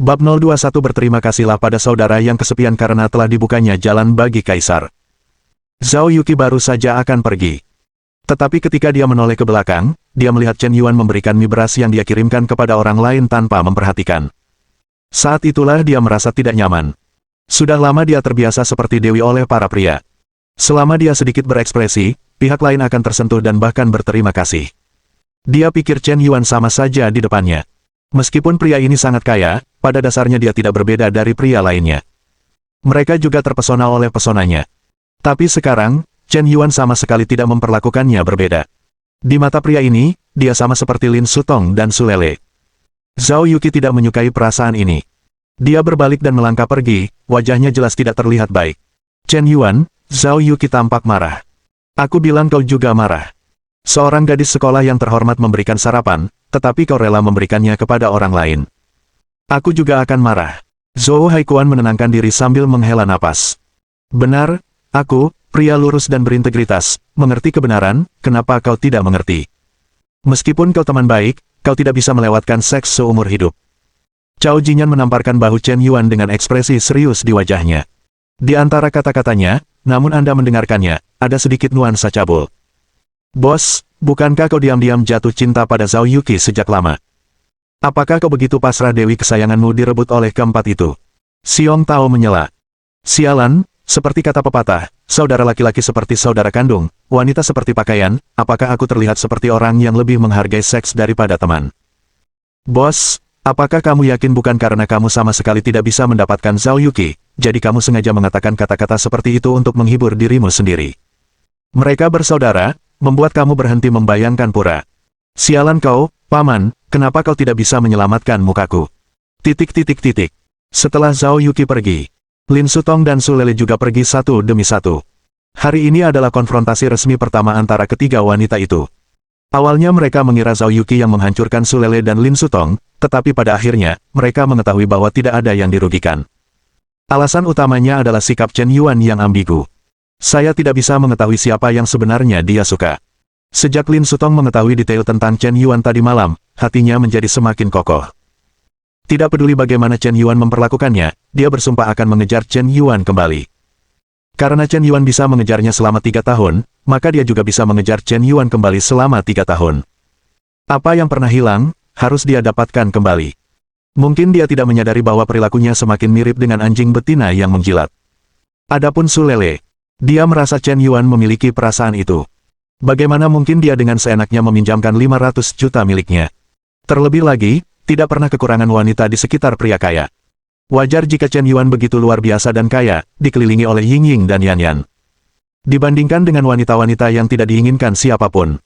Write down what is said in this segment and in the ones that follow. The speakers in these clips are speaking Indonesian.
Bab 021 Berterima kasihlah pada saudara yang kesepian karena telah dibukanya jalan bagi Kaisar. Zhao Yuqi baru saja akan pergi. Tetapi ketika dia menoleh ke belakang, dia melihat Chen Yuan memberikan mie beras yang dia kirimkan kepada orang lain tanpa memperhatikan. Saat itulah dia merasa tidak nyaman. Sudah lama dia terbiasa seperti dewi oleh para pria. Selama dia sedikit berekspresi, pihak lain akan tersentuh dan bahkan berterima kasih. Dia pikir Chen Yuan sama saja di depannya. Meskipun pria ini sangat kaya, pada dasarnya dia tidak berbeda dari pria lainnya. Mereka juga terpesona oleh pesonanya. Tapi sekarang, Chen Yuan sama sekali tidak memperlakukannya berbeda. Di mata pria ini, dia sama seperti Lin Sutong dan Su Lele. Zhao Yuqi tidak menyukai perasaan ini. Dia berbalik dan melangkah pergi, wajahnya jelas tidak terlihat baik. Chen Yuan, Zhao Yuqi tampak marah. Aku bilang kau juga marah. Seorang gadis sekolah yang terhormat memberikan sarapan, tetapi kau rela memberikannya kepada orang lain. Aku juga akan marah. Zhou Haikuan menenangkan diri sambil menghela napas. Benar, aku, pria lurus dan berintegritas, mengerti kebenaran, kenapa kau tidak mengerti? Meskipun kau teman baik, kau tidak bisa melewatkan seks seumur hidup. Cao Jinyan menamparkan bahu Chen Yuan dengan ekspresi serius di wajahnya. Di antara kata-katanya, namun Anda mendengarkannya, ada sedikit nuansa cabul. Bos, bukankah kau diam-diam jatuh cinta pada Zhao Yuqi sejak lama? Apakah kau begitu pasrah dewi kesayanganmu direbut oleh keempat itu? Xiong Tao menyela. Sialan, seperti kata pepatah, saudara laki-laki seperti saudara kandung, wanita seperti pakaian, apakah aku terlihat seperti orang yang lebih menghargai seks daripada teman? Bos, apakah kamu yakin bukan karena kamu sama sekali tidak bisa mendapatkan Zhao Yuqi, jadi kamu sengaja mengatakan kata-kata seperti itu untuk menghibur dirimu sendiri? Mereka bersaudara, membuat kamu berhenti membayangkan pura. Sialan kau, paman, kenapa kau tidak bisa menyelamatkan mukaku? Setelah Zhao Yuqi pergi, Lin Sutong dan Su Lele juga pergi satu demi satu. Hari ini adalah konfrontasi resmi pertama antara ketiga wanita itu. Awalnya mereka mengira Zhao Yuqi yang menghancurkan Su Lele dan Lin Sutong, tetapi pada akhirnya, mereka mengetahui bahwa tidak ada yang dirugikan. Alasan utamanya adalah sikap Chen Yuan yang ambigu. Saya tidak bisa mengetahui siapa yang sebenarnya dia suka. Sejak Lin Sutong mengetahui detail tentang Chen Yuan tadi malam, hatinya menjadi semakin kokoh. Tidak peduli bagaimana Chen Yuan memperlakukannya, dia bersumpah akan mengejar Chen Yuan kembali. Karena Chen Yuan bisa mengejarnya selama 3 tahun, maka dia juga bisa mengejar Chen Yuan kembali selama 3 tahun. Apa yang pernah hilang, harus dia dapatkan kembali. Mungkin dia tidak menyadari bahwa perilakunya semakin mirip dengan anjing betina yang menjilat. Adapun Su Lele, dia merasa Chen Yuan memiliki perasaan itu. Bagaimana mungkin dia dengan seenaknya meminjamkan 500 juta miliknya? Terlebih lagi, tidak pernah kekurangan wanita di sekitar pria kaya. Wajar jika Chen Yuan begitu luar biasa dan kaya, dikelilingi oleh Ying Ying dan Yan Yan. Dibandingkan dengan wanita-wanita yang tidak diinginkan siapapun,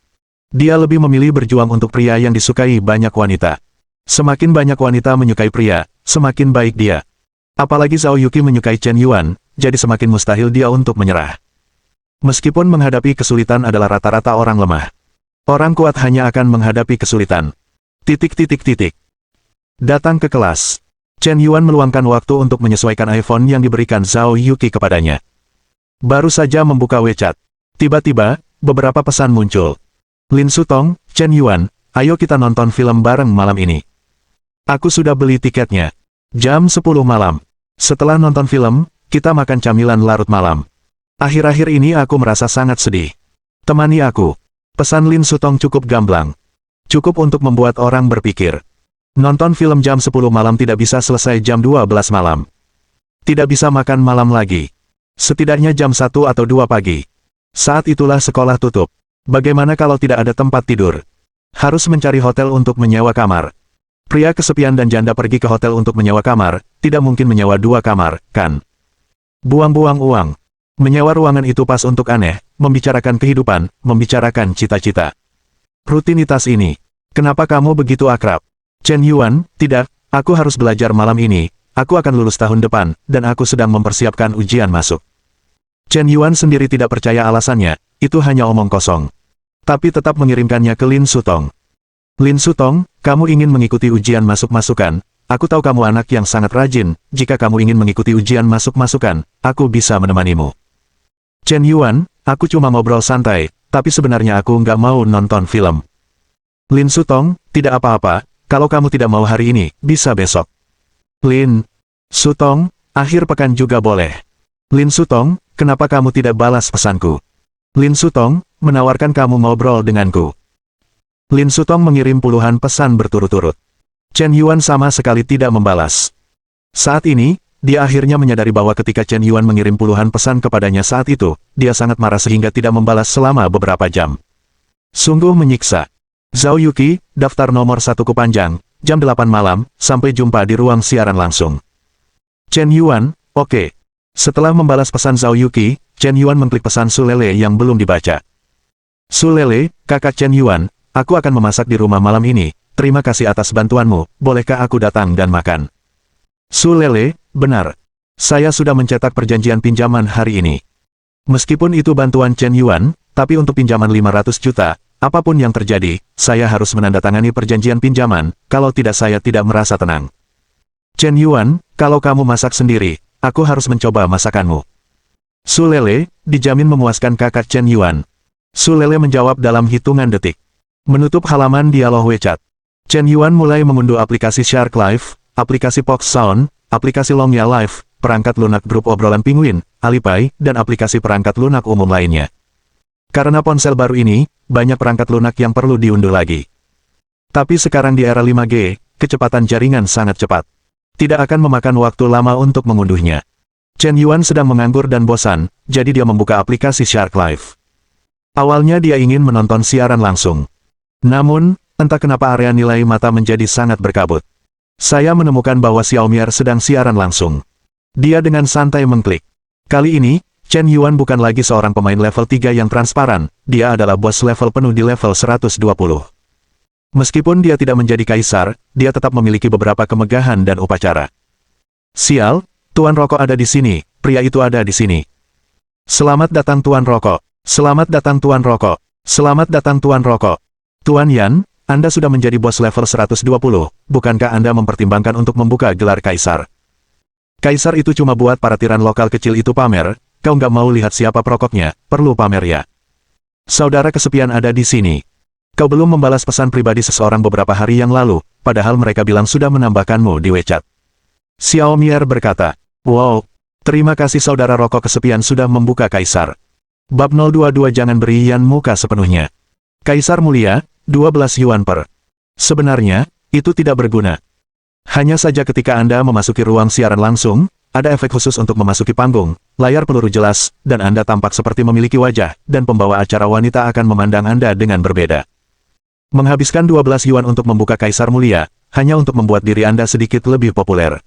dia lebih memilih berjuang untuk pria yang disukai banyak wanita. Semakin banyak wanita menyukai pria, semakin baik dia. Apalagi Zhao Yuqi menyukai Chen Yuan, jadi semakin mustahil dia untuk menyerah. Meskipun menghadapi kesulitan adalah rata-rata orang lemah. Orang kuat hanya akan menghadapi kesulitan. Datang ke kelas. Chen Yuan meluangkan waktu untuk menyesuaikan iPhone yang diberikan Zhao Yuqi kepadanya. Baru saja membuka WeChat. Tiba-tiba, beberapa pesan muncul. Lin Sutong, Chen Yuan, ayo kita nonton film bareng malam ini. Aku sudah beli tiketnya. Jam 10 malam. Setelah nonton film, kita makan camilan larut malam. Akhir-akhir ini aku merasa sangat sedih. Temani aku. Pesan Lin Sutong cukup gamblang. Cukup untuk membuat orang berpikir. Nonton film jam 10 malam tidak bisa selesai jam 12 malam. Tidak bisa makan malam lagi. Setidaknya jam 1 atau 2 pagi. Saat itulah sekolah tutup. Bagaimana kalau tidak ada tempat tidur? Harus mencari hotel untuk menyewa kamar. Pria kesepian dan janda pergi ke hotel untuk menyewa kamar, tidak mungkin menyewa 2 kamar, kan? Buang-buang uang. Menyewa ruangan itu pas untuk aneh, membicarakan kehidupan, membicarakan cita-cita. Rutinitas ini. Kenapa kamu begitu akrab? Chen Yuan, tidak, aku harus belajar malam ini, aku akan lulus tahun depan, dan aku sedang mempersiapkan ujian masuk. Chen Yuan sendiri tidak percaya alasannya, itu hanya omong kosong. Tapi tetap mengirimkannya ke Lin Sutong. Lin Sutong, kamu ingin mengikuti ujian masuk-masukan, aku tahu kamu anak yang sangat rajin, jika kamu ingin mengikuti ujian masuk-masukan, aku bisa menemanimu. Chen Yuan, aku cuma ngobrol santai, tapi sebenarnya aku nggak mau nonton film. Lin Sutong, tidak apa-apa, kalau kamu tidak mau hari ini, bisa besok. Lin Sutong, akhir pekan juga boleh. Lin Sutong, kenapa kamu tidak balas pesanku? Lin Sutong, menawarkan kamu ngobrol denganku. Lin Sutong mengirim puluhan pesan berturut-turut. Chen Yuan sama sekali tidak membalas. Saat ini, dia akhirnya menyadari bahwa ketika Chen Yuan mengirim puluhan pesan kepadanya saat itu, dia sangat marah sehingga tidak membalas selama beberapa jam. Sungguh menyiksa. Zhao Yuqi, daftar nomor 1 panjang, jam 8 malam, sampai jumpa di ruang siaran langsung. Chen Yuan, oke. Setelah membalas pesan Zhao Yuqi, Chen Yuan mengklik pesan Su Lele yang belum dibaca. Su Lele, kakak Chen Yuan, aku akan memasak di rumah malam ini, terima kasih atas bantuanmu, bolehkah aku datang dan makan? Su Lele, benar. Saya sudah mencetak perjanjian pinjaman hari ini. Meskipun itu bantuan Chen Yuan, tapi untuk pinjaman 500 juta, apapun yang terjadi, saya harus menandatangani perjanjian pinjaman, kalau tidak saya tidak merasa tenang. Chen Yuan, kalau kamu masak sendiri, aku harus mencoba masakanmu. Su Lele, dijamin memuaskan kakak Chen Yuan. Su Lele menjawab dalam hitungan detik. Menutup halaman dialog WeChat. Chen Yuan mulai mengunduh aplikasi Shark Life, aplikasi Fox Sound, aplikasi Longya Live, perangkat lunak grup obrolan Penguin, Alipay, dan aplikasi perangkat lunak umum lainnya. Karena ponsel baru ini, banyak perangkat lunak yang perlu diunduh lagi. Tapi sekarang di era 5G, kecepatan jaringan sangat cepat. Tidak akan memakan waktu lama untuk mengunduhnya. Chen Yuan sedang menganggur dan bosan, jadi dia membuka aplikasi Shark Live. Awalnya dia ingin menonton siaran langsung. Namun, entah kenapa area nilai mata menjadi sangat berkabut. Saya menemukan bahwa Xiaomier sedang siaran langsung. Dia dengan santai mengklik. Kali ini, Chen Yuan bukan lagi seorang pemain level 3 yang transparan, dia adalah bos level penuh di level 120. Meskipun dia tidak menjadi kaisar, dia tetap memiliki beberapa kemegahan dan upacara. Sial, Tuan Rokok ada di sini, pria itu ada di sini. Selamat datang Tuan Rokok. Selamat datang Tuan Rokok. Selamat datang Tuan Rokok. Tuan Yan, Anda sudah menjadi bos level 120, bukankah Anda mempertimbangkan untuk membuka gelar kaisar? Kaisar itu cuma buat para tiran lokal kecil itu pamer, kau nggak mau lihat siapa perokoknya, perlu pamer ya. Saudara kesepian ada di sini. Kau belum membalas pesan pribadi seseorang beberapa hari yang lalu, padahal mereka bilang sudah menambahkanmu di WeChat. Xiaomier berkata, wow, terima kasih saudara rokok kesepian sudah membuka kaisar. Bab 022 jangan beri Yan muka sepenuhnya. Kaisar mulia, 12 yuan per. Sebenarnya, itu tidak berguna. Hanya saja ketika Anda memasuki ruang siaran langsung, ada efek khusus untuk memasuki panggung, layar peluru jelas, dan Anda tampak seperti memiliki wajah, dan pembawa acara wanita akan memandang Anda dengan berbeda. Menghabiskan 12 yuan untuk membuka kaisar mulia, hanya untuk membuat diri Anda sedikit lebih populer.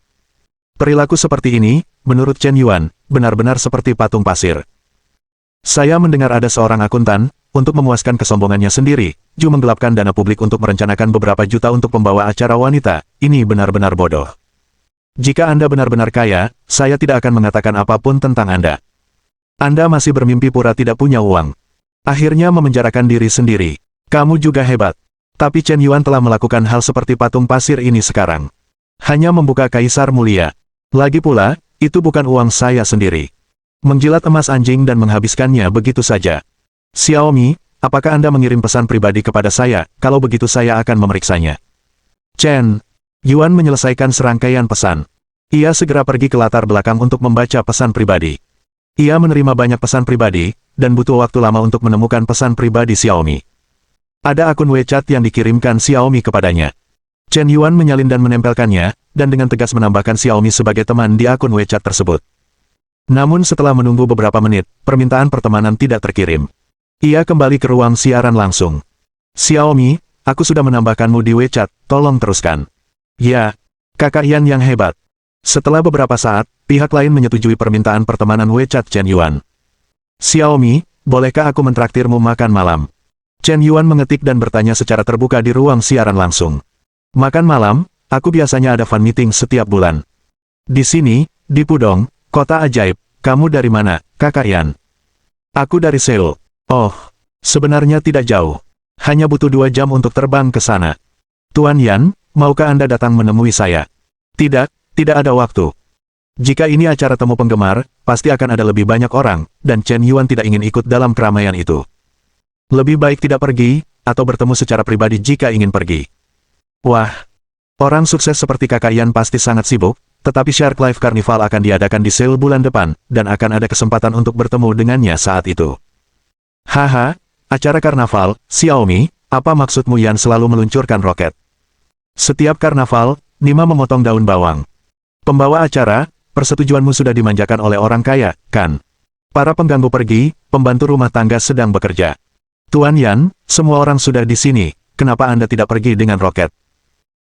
Perilaku seperti ini, menurut Chen Yuan, benar-benar seperti patung pasir. Saya mendengar ada seorang akuntan, untuk memuaskan kesombongannya sendiri, Ju menggelapkan dana publik untuk merencanakan beberapa juta untuk pembawa acara wanita, ini benar-benar bodoh. Jika Anda benar-benar kaya, saya tidak akan mengatakan apapun tentang Anda. Anda masih bermimpi pura tidak punya uang. Akhirnya memenjarakan diri sendiri. Kamu juga hebat. Tapi Chen Yuan telah melakukan hal seperti patung pasir ini sekarang. Hanya membuka kaisar mulia. Lagi pula, itu bukan uang saya sendiri. Menjilat emas anjing dan menghabiskannya begitu saja. Xiaomi, apakah Anda mengirim pesan pribadi kepada saya, kalau begitu saya akan memeriksanya. Chen Yuan menyelesaikan serangkaian pesan. Ia segera pergi ke latar belakang untuk membaca pesan pribadi. Ia menerima banyak pesan pribadi, dan butuh waktu lama untuk menemukan pesan pribadi Xiaomi. Ada akun WeChat yang dikirimkan Xiaomi kepadanya. Chen Yuan menyalin dan menempelkannya, dan dengan tegas menambahkan Xiaomi sebagai teman di akun WeChat tersebut. Namun setelah menunggu beberapa menit, permintaan pertemanan tidak terkirim. Ia kembali ke ruang siaran langsung. Xiaomi, aku sudah menambahkanmu di WeChat, tolong teruskan. Ya, kakak Yan yang hebat. Setelah beberapa saat, pihak lain menyetujui permintaan pertemanan WeChat Chen Yuan. Xiaomi, bolehkah aku mentraktirmu makan malam? Chen Yuan mengetik dan bertanya secara terbuka di ruang siaran langsung. Makan malam, aku biasanya ada fan meeting setiap bulan. Di sini, di Pudong, kota ajaib, kamu dari mana, kakak Yan? Aku dari Seoul. Oh, sebenarnya tidak jauh. Hanya butuh 2 jam untuk terbang ke sana. Tuan Yan, maukah Anda datang menemui saya? Tidak, tidak ada waktu. Jika ini acara temu penggemar, pasti akan ada lebih banyak orang, dan Chen Yuan tidak ingin ikut dalam keramaian itu. Lebih baik tidak pergi, atau bertemu secara pribadi jika ingin pergi. Wah, orang sukses seperti kakak Yan pasti sangat sibuk, tetapi Shark Life Carnival akan diadakan di Seoul bulan depan, dan akan ada kesempatan untuk bertemu dengannya saat itu. Haha, acara karnaval, Xiaomi, apa maksudmu Yan selalu meluncurkan roket? Setiap karnaval, Nima memotong daun bawang. Pembawa acara, persetujuanmu sudah dimanjakan oleh orang kaya, kan? Para pengganggu pergi, pembantu rumah tangga sedang bekerja. Tuan Yan, semua orang sudah di sini, kenapa Anda tidak pergi dengan roket?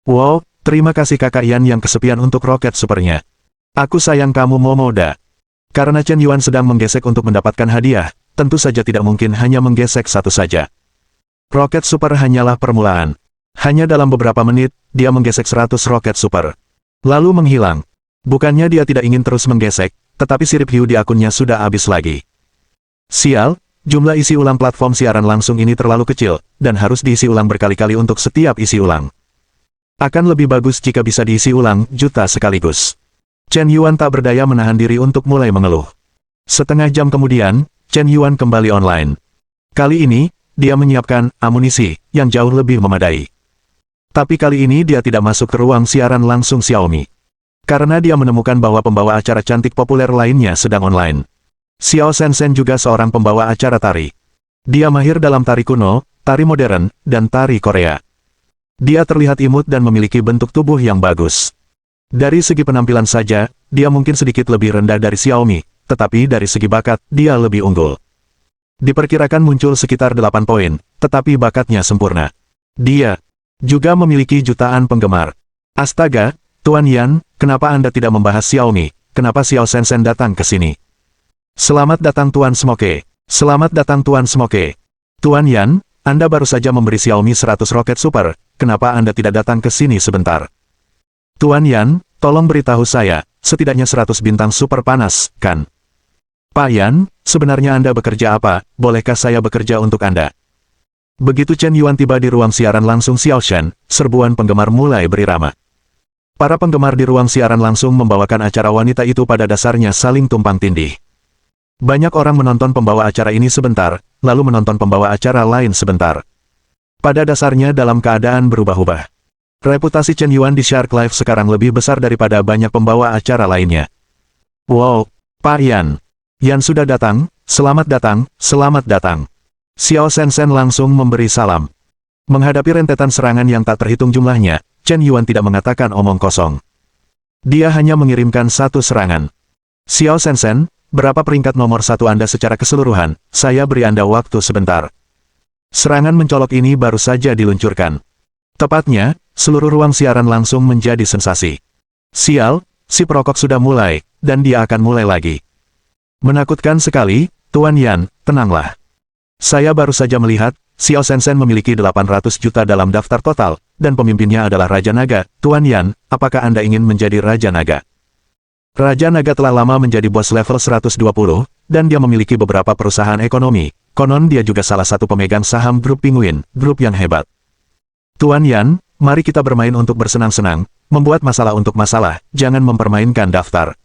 Wow, terima kasih kakak Yan yang kesepian untuk roket supernya. Aku sayang kamu Momoda. Karena Chen Yuan sedang menggesek untuk mendapatkan hadiah, tentu saja tidak mungkin hanya menggesek satu saja. Roket super hanyalah permulaan. Hanya dalam beberapa menit, dia menggesek 100 roket super. Lalu menghilang. Bukannya dia tidak ingin terus menggesek, tetapi sirip hiu di akunnya sudah habis lagi. Sial, jumlah isi ulang platform siaran langsung ini terlalu kecil, dan harus diisi ulang berkali-kali untuk setiap isi ulang. Akan lebih bagus jika bisa diisi ulang juta sekaligus. Chen Yuan tak berdaya menahan diri untuk mulai mengeluh. Setengah jam kemudian, Chen Yuan kembali online. Kali ini, dia menyiapkan amunisi yang jauh lebih memadai. Tapi kali ini dia tidak masuk ke ruang siaran langsung Xiaomi. Karena dia menemukan bahwa pembawa acara cantik populer lainnya sedang online. Xiao Shenzhen juga seorang pembawa acara tari. Dia mahir dalam tari kuno, tari modern, dan tari Korea. Dia terlihat imut dan memiliki bentuk tubuh yang bagus. Dari segi penampilan saja, dia mungkin sedikit lebih rendah dari Xiaomi, tetapi dari segi bakat, dia lebih unggul. Diperkirakan muncul sekitar 8 poin, tetapi bakatnya sempurna. Dia juga memiliki jutaan penggemar. Astaga, Tuan Yan, kenapa Anda tidak membahas Xiaomi? Kenapa Xiao Shenzhen datang ke sini? Selamat datang Tuan Smoke. Selamat datang Tuan Smoke. Tuan Yan, Anda baru saja memberi Xiaomi 100 roket super, kenapa Anda tidak datang ke sini sebentar? Tuan Yan, tolong beritahu saya, setidaknya 100 bintang super panas, kan? Pak Yan, sebenarnya Anda bekerja apa, bolehkah saya bekerja untuk Anda? Begitu Chen Yuan tiba di ruang siaran langsung Xiaoshen, serbuan penggemar mulai berirama. Para penggemar di ruang siaran langsung membawakan acara wanita itu pada dasarnya saling tumpang tindih. Banyak orang menonton pembawa acara ini sebentar, lalu menonton pembawa acara lain sebentar. Pada dasarnya dalam keadaan berubah-ubah. Reputasi Chen Yuan di Shark Life sekarang lebih besar daripada banyak pembawa acara lainnya. Wow, Pak Yan. Yan sudah datang, selamat datang, selamat datang. Xiao Shenzhen langsung memberi salam. Menghadapi rentetan serangan yang tak terhitung jumlahnya, Chen Yuan tidak mengatakan omong kosong. Dia hanya mengirimkan satu serangan. Xiao Shenzhen, berapa peringkat nomor 1 Anda secara keseluruhan? Saya beri Anda waktu sebentar. Serangan mencolok ini baru saja diluncurkan. Tepatnya, seluruh ruang siaran langsung menjadi sensasi. Sial, si perokok sudah mulai, dan dia akan mulai lagi. Menakutkan sekali, Tuan Yan, tenanglah. Saya baru saja melihat, Xiao Shenzhen memiliki 800 juta dalam daftar total, dan pemimpinnya adalah Raja Naga. Tuan Yan, apakah Anda ingin menjadi Raja Naga? Raja Naga telah lama menjadi bos level 120, dan dia memiliki beberapa perusahaan ekonomi. Konon dia juga salah satu pemegang saham grup Penguin, grup yang hebat. Tuan Yan, mari kita bermain untuk bersenang-senang, membuat masalah untuk masalah, jangan mempermainkan daftar.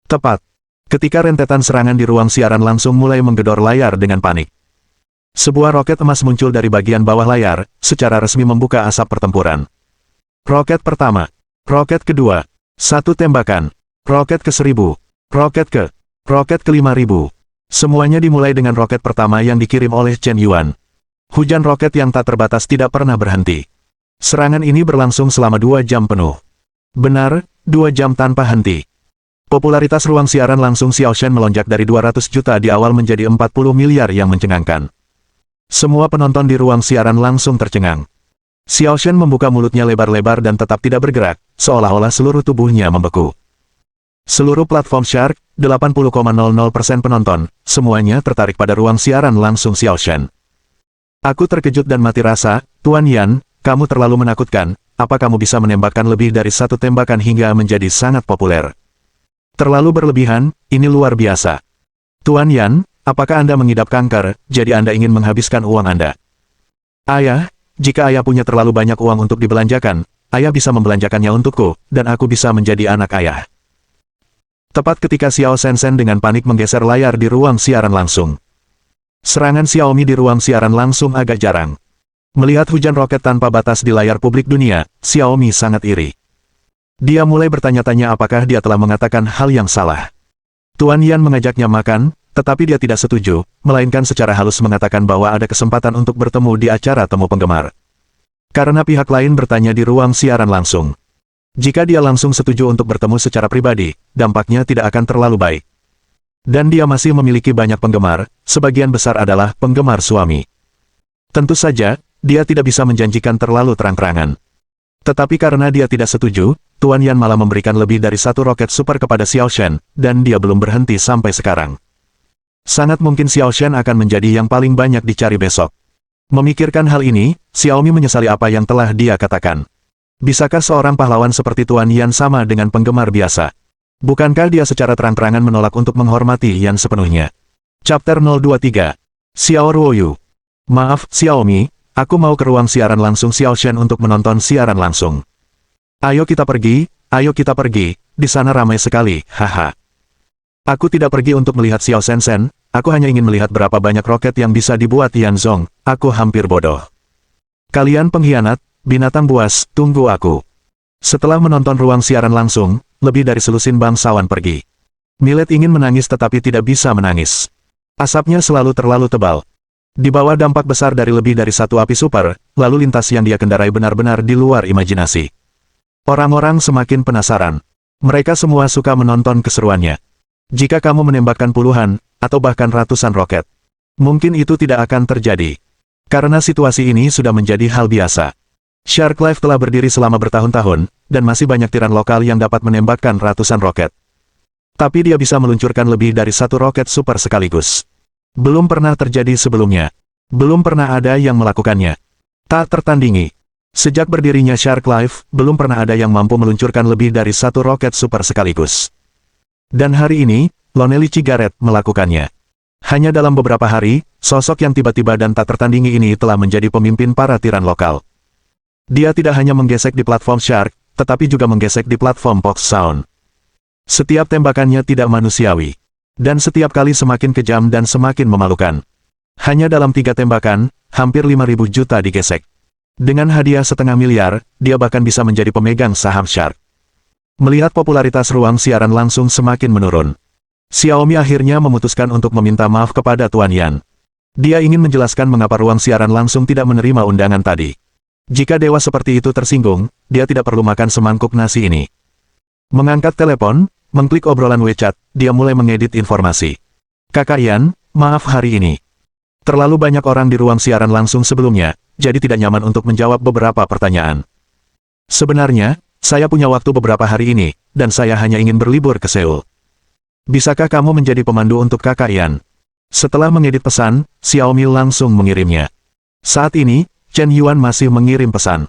Tepat. Ketika rentetan serangan di ruang siaran langsung mulai menggedor layar dengan panik. Sebuah roket emas muncul dari bagian bawah layar, secara resmi membuka asap pertempuran. Roket pertama. Roket kedua. Satu tembakan. Roket ke-1000. Roket ke-5000. Semuanya dimulai dengan roket pertama yang dikirim oleh Chen Yuan. Hujan roket yang tak terbatas tidak pernah berhenti. Serangan ini berlangsung selama 2 jam penuh. Benar, 2 jam tanpa henti. Popularitas ruang siaran langsung Xiaoshen melonjak dari 200 juta di awal menjadi 40 miliar yang mencengangkan. Semua penonton di ruang siaran langsung tercengang. Xiaoshen membuka mulutnya lebar-lebar dan tetap tidak bergerak, seolah-olah seluruh tubuhnya membeku. Seluruh platform Shark, 80,00% penonton, semuanya tertarik pada ruang siaran langsung Xiaoshen. Aku terkejut dan mati rasa, Tuan Yan, kamu terlalu menakutkan, apa kamu bisa menembakkan lebih dari satu tembakan hingga menjadi sangat populer? Terlalu berlebihan, ini luar biasa. Tuan Yan, apakah Anda mengidap kanker, jadi Anda ingin menghabiskan uang Anda? Ayah, jika ayah punya terlalu banyak uang untuk dibelanjakan, ayah bisa membelanjakannya untukku, dan aku bisa menjadi anak ayah. Tepat ketika Xiao Shenzhen dengan panik menggeser layar di ruang siaran langsung. Serangan Xiaomi di ruang siaran langsung agak jarang. Melihat hujan roket tanpa batas di layar publik dunia, Xiaomi sangat iri. Dia mulai bertanya-tanya apakah dia telah mengatakan hal yang salah. Tuan Yan mengajaknya makan, tetapi dia tidak setuju, melainkan secara halus mengatakan bahwa ada kesempatan untuk bertemu di acara temu penggemar. Karena pihak lain bertanya di ruang siaran langsung. Jika dia langsung setuju untuk bertemu secara pribadi, dampaknya tidak akan terlalu baik. Dan dia masih memiliki banyak penggemar, sebagian besar adalah penggemar suami. Tentu saja, dia tidak bisa menjanjikan terlalu terang-terangan. Tetapi karena dia tidak setuju, Tuan Yan malah memberikan lebih dari satu roket super kepada Xiao Shen, dan dia belum berhenti sampai sekarang. Sangat mungkin Xiao Shen akan menjadi yang paling banyak dicari besok. Memikirkan hal ini, Xiaomi menyesali apa yang telah dia katakan. Bisakah seorang pahlawan seperti Tuan Yan sama dengan penggemar biasa? Bukankah dia secara terang-terangan menolak untuk menghormati Yan sepenuhnya? Chapter 023 Xiao Ruoyu. Maaf, Xiaomi, aku mau ke ruang siaran langsung Xiao Shen untuk menonton siaran langsung. Ayo kita pergi, di sana ramai sekali, haha. Aku tidak pergi untuk melihat Xiao Shen, aku hanya ingin melihat berapa banyak roket yang bisa dibuat Yan Zong, aku hampir bodoh. Kalian pengkhianat, binatang buas, tunggu aku. Setelah menonton ruang siaran langsung, lebih dari selusin bangsawan pergi. Millet ingin menangis tetapi tidak bisa menangis. Asapnya selalu terlalu tebal. Di bawah dampak besar dari lebih dari satu api super, lalu lintas yang dia kendarai benar-benar di luar imajinasi. Orang-orang semakin penasaran. Mereka semua suka menonton keseruannya. Jika kamu menembakkan puluhan, atau bahkan ratusan roket, mungkin itu tidak akan terjadi. Karena situasi ini sudah menjadi hal biasa. Shark Life telah berdiri selama bertahun-tahun, dan masih banyak tiran lokal yang dapat menembakkan ratusan roket. Tapi dia bisa meluncurkan lebih dari satu roket super sekaligus. Belum pernah terjadi sebelumnya. Belum pernah ada yang melakukannya. Tak tertandingi. Sejak berdirinya Shark Life, belum pernah ada yang mampu meluncurkan lebih dari satu roket super sekaligus. Dan hari ini, Lonely Cigarette melakukannya. Hanya dalam beberapa hari, sosok yang tiba-tiba dan tak tertandingi ini telah menjadi pemimpin para tiran lokal. Dia tidak hanya menggesek di platform Shark, tetapi juga menggesek di platform Fox Sound. Setiap tembakannya tidak manusiawi. Dan setiap kali semakin kejam dan semakin memalukan. Hanya dalam 3 tembakan, hampir 5.000 juta digesek. Dengan hadiah 500 miliar, dia bahkan bisa menjadi pemegang saham Shark. Melihat popularitas ruang siaran langsung semakin menurun, Xiaomi akhirnya memutuskan untuk meminta maaf kepada Tuan Yan. Dia ingin menjelaskan mengapa ruang siaran langsung tidak menerima undangan tadi. Jika dewa seperti itu tersinggung, dia tidak perlu makan semangkuk nasi ini. Mengangkat telepon, mengklik obrolan WeChat, dia mulai mengedit informasi. Kakak Yan, maaf hari ini. Terlalu banyak orang di ruang siaran langsung sebelumnya, jadi tidak nyaman untuk menjawab beberapa pertanyaan. Sebenarnya, saya punya waktu beberapa hari ini, dan saya hanya ingin berlibur ke Seoul. Bisakah kamu menjadi pemandu untuk Kakak Yan? Setelah mengedit pesan, Xiaomi langsung mengirimnya. Saat ini, Chen Yuan masih mengirim pesan.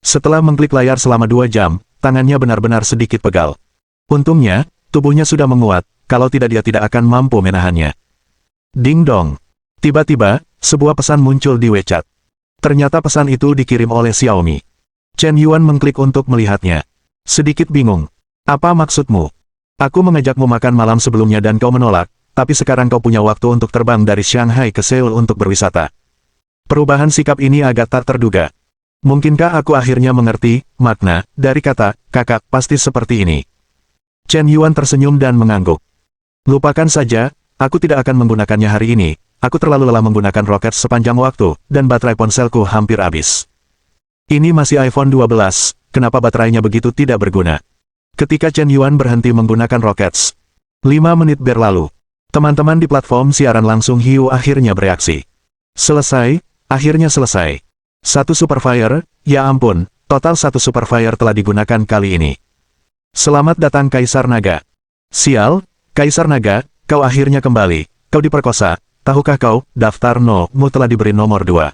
Setelah mengklik layar selama 2 jam, tangannya benar-benar sedikit pegal. Untungnya, tubuhnya sudah menguat, kalau tidak dia tidak akan mampu menahannya. Ding dong. Tiba-tiba, sebuah pesan muncul di WeChat. Ternyata pesan itu dikirim oleh Xiaomi. Chen Yuan mengklik untuk melihatnya. Sedikit bingung. Apa maksudmu? Aku mengajakmu makan malam sebelumnya dan kau menolak, tapi sekarang kau punya waktu untuk terbang dari Shanghai ke Seoul untuk berwisata. Perubahan sikap ini agak tak terduga. Mungkinkah aku akhirnya mengerti makna dari kata, kakak, pasti seperti ini? Chen Yuan tersenyum dan mengangguk. Lupakan saja, aku tidak akan menggunakannya hari ini. Aku terlalu lelah menggunakan roket sepanjang waktu, dan baterai ponselku hampir habis. Ini masih iPhone 12, kenapa baterainya begitu tidak berguna? Ketika Chen Yuan berhenti menggunakan rokets. 5 menit berlalu. Teman-teman di platform siaran langsung Hiu akhirnya bereaksi. Selesai, akhirnya selesai. 1 Superfire, ya ampun, total 1 Superfire telah digunakan kali ini. Selamat datang Kaisar Naga. Sial, Kaisar Naga, kau akhirnya kembali, kau diperkosa. Tahukah kau, daftar No-mu telah diberi nomor 2.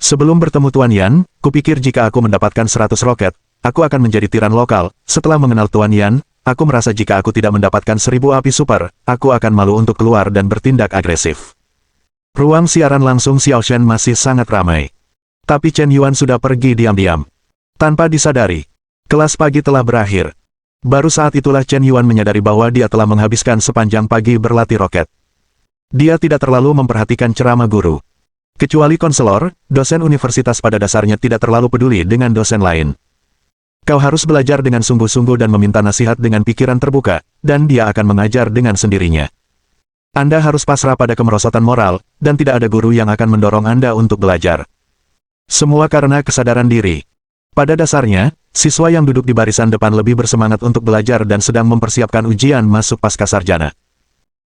Sebelum bertemu Tuan Yan, kupikir jika aku mendapatkan 100 roket, aku akan menjadi tiran lokal. Setelah mengenal Tuan Yan, aku merasa jika aku tidak mendapatkan 1000 api super, aku akan malu untuk keluar dan bertindak agresif. Ruang siaran langsung Xiao Shen masih sangat ramai. Tapi Chen Yuan sudah pergi diam-diam. Tanpa disadari, kelas pagi telah berakhir. Baru saat itulah Chen Yuan menyadari bahwa dia telah menghabiskan sepanjang pagi berlatih roket. Dia tidak terlalu memperhatikan ceramah guru. Kecuali konselor, dosen universitas pada dasarnya tidak terlalu peduli dengan dosen lain. Kau harus belajar dengan sungguh-sungguh dan meminta nasihat dengan pikiran terbuka, dan dia akan mengajar dengan sendirinya. Anda harus pasrah pada kemerosotan moral, dan tidak ada guru yang akan mendorong Anda untuk belajar. Semua karena kesadaran diri. Pada dasarnya, siswa yang duduk di barisan depan lebih bersemangat untuk belajar dan sedang mempersiapkan ujian masuk pasca sarjana.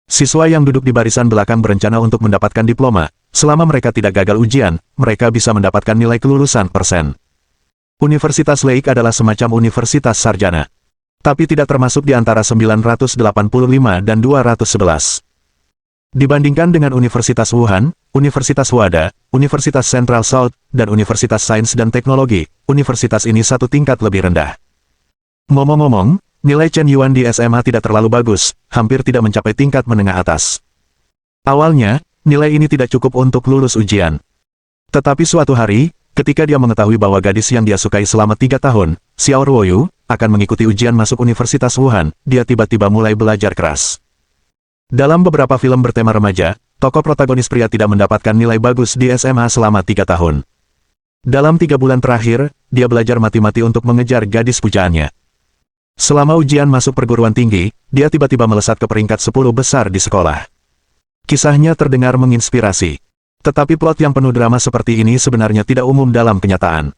Siswa yang duduk di barisan belakang berencana untuk mendapatkan diploma. Selama mereka tidak gagal ujian, mereka bisa mendapatkan nilai kelulusan persen. Universitas Lake adalah semacam universitas sarjana. Tapi tidak termasuk di antara 985 dan 211. Dibandingkan dengan Universitas Wuhan, Universitas Wada, Universitas Central South, dan Universitas Sains dan Teknologi, universitas ini satu tingkat lebih rendah. Ngomong-ngomong, nilai Chen Yuan di SMA tidak terlalu bagus, hampir tidak mencapai tingkat menengah atas. Awalnya, nilai ini tidak cukup untuk lulus ujian. Tetapi suatu hari, ketika dia mengetahui bahwa gadis yang dia sukai selama 3 tahun, Xiao Ruoyu, akan mengikuti ujian masuk Universitas Wuhan, dia tiba-tiba mulai belajar keras. Dalam beberapa film bertema remaja, tokoh protagonis pria tidak mendapatkan nilai bagus di SMA selama 3 tahun. Dalam 3 bulan terakhir, dia belajar mati-mati untuk mengejar gadis pujaannya. Selama ujian masuk perguruan tinggi, dia tiba-tiba melesat ke peringkat 10 besar di sekolah. Kisahnya terdengar menginspirasi. Tetapi plot yang penuh drama seperti ini sebenarnya tidak umum dalam kenyataan.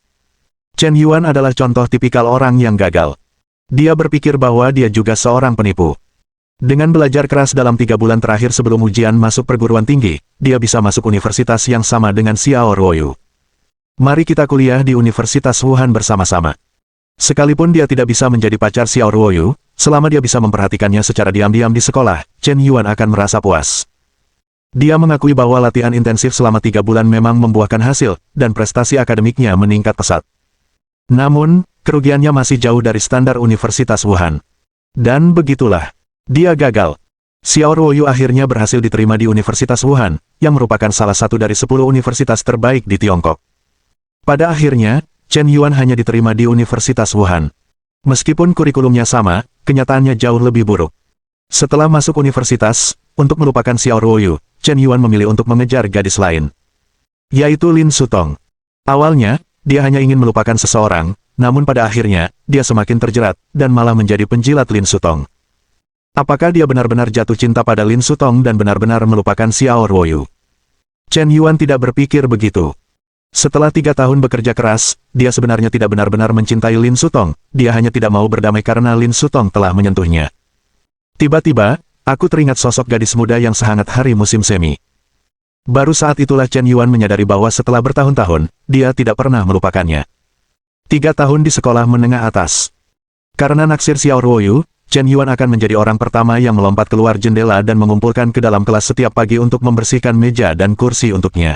Chen Yuan adalah contoh tipikal orang yang gagal. Dia berpikir bahwa dia juga seorang penipu. Dengan belajar keras dalam 3 bulan terakhir sebelum ujian masuk perguruan tinggi, dia bisa masuk universitas yang sama dengan Xiao Ruoyu. Mari kita kuliah di Universitas Wuhan bersama-sama. Sekalipun dia tidak bisa menjadi pacar Xiao Ruoyu, selama dia bisa memperhatikannya secara diam-diam di sekolah, Chen Yuan akan merasa puas. Dia mengakui bahwa latihan intensif selama 3 bulan memang membuahkan hasil, dan prestasi akademiknya meningkat pesat. Namun, kerugiannya masih jauh dari standar Universitas Wuhan. Dan begitulah. Dia gagal. Xiao Ruoyu akhirnya berhasil diterima di Universitas Wuhan, yang merupakan salah satu dari 10 universitas terbaik di Tiongkok. Pada akhirnya, Chen Yuan hanya diterima di Universitas Wuhan. Meskipun kurikulumnya sama, kenyataannya jauh lebih buruk. Setelah masuk universitas, untuk melupakan Xiao Ruoyu, Chen Yuan memilih untuk mengejar gadis lain, yaitu Lin Sutong. Awalnya, dia hanya ingin melupakan seseorang, namun pada akhirnya, dia semakin terjerat, dan malah menjadi penjilat Lin Sutong. Apakah dia benar-benar jatuh cinta pada Lin Sutong dan benar-benar melupakan Xiao Ruoyu? Chen Yuan tidak berpikir begitu. Setelah 3 tahun bekerja keras, dia sebenarnya tidak benar-benar mencintai Lin Sutong, dia hanya tidak mau berdamai karena Lin Sutong telah menyentuhnya. Tiba-tiba, aku teringat sosok gadis muda yang sehangat hari musim semi. Baru saat itulah Chen Yuan menyadari bahwa setelah bertahun-tahun, dia tidak pernah melupakannya. 3 tahun di sekolah menengah atas. Karena naksir Xiao Ruoyu, Chen Yuan akan menjadi orang pertama yang melompat keluar jendela dan mengumpulkan ke dalam kelas setiap pagi untuk membersihkan meja dan kursi untuknya.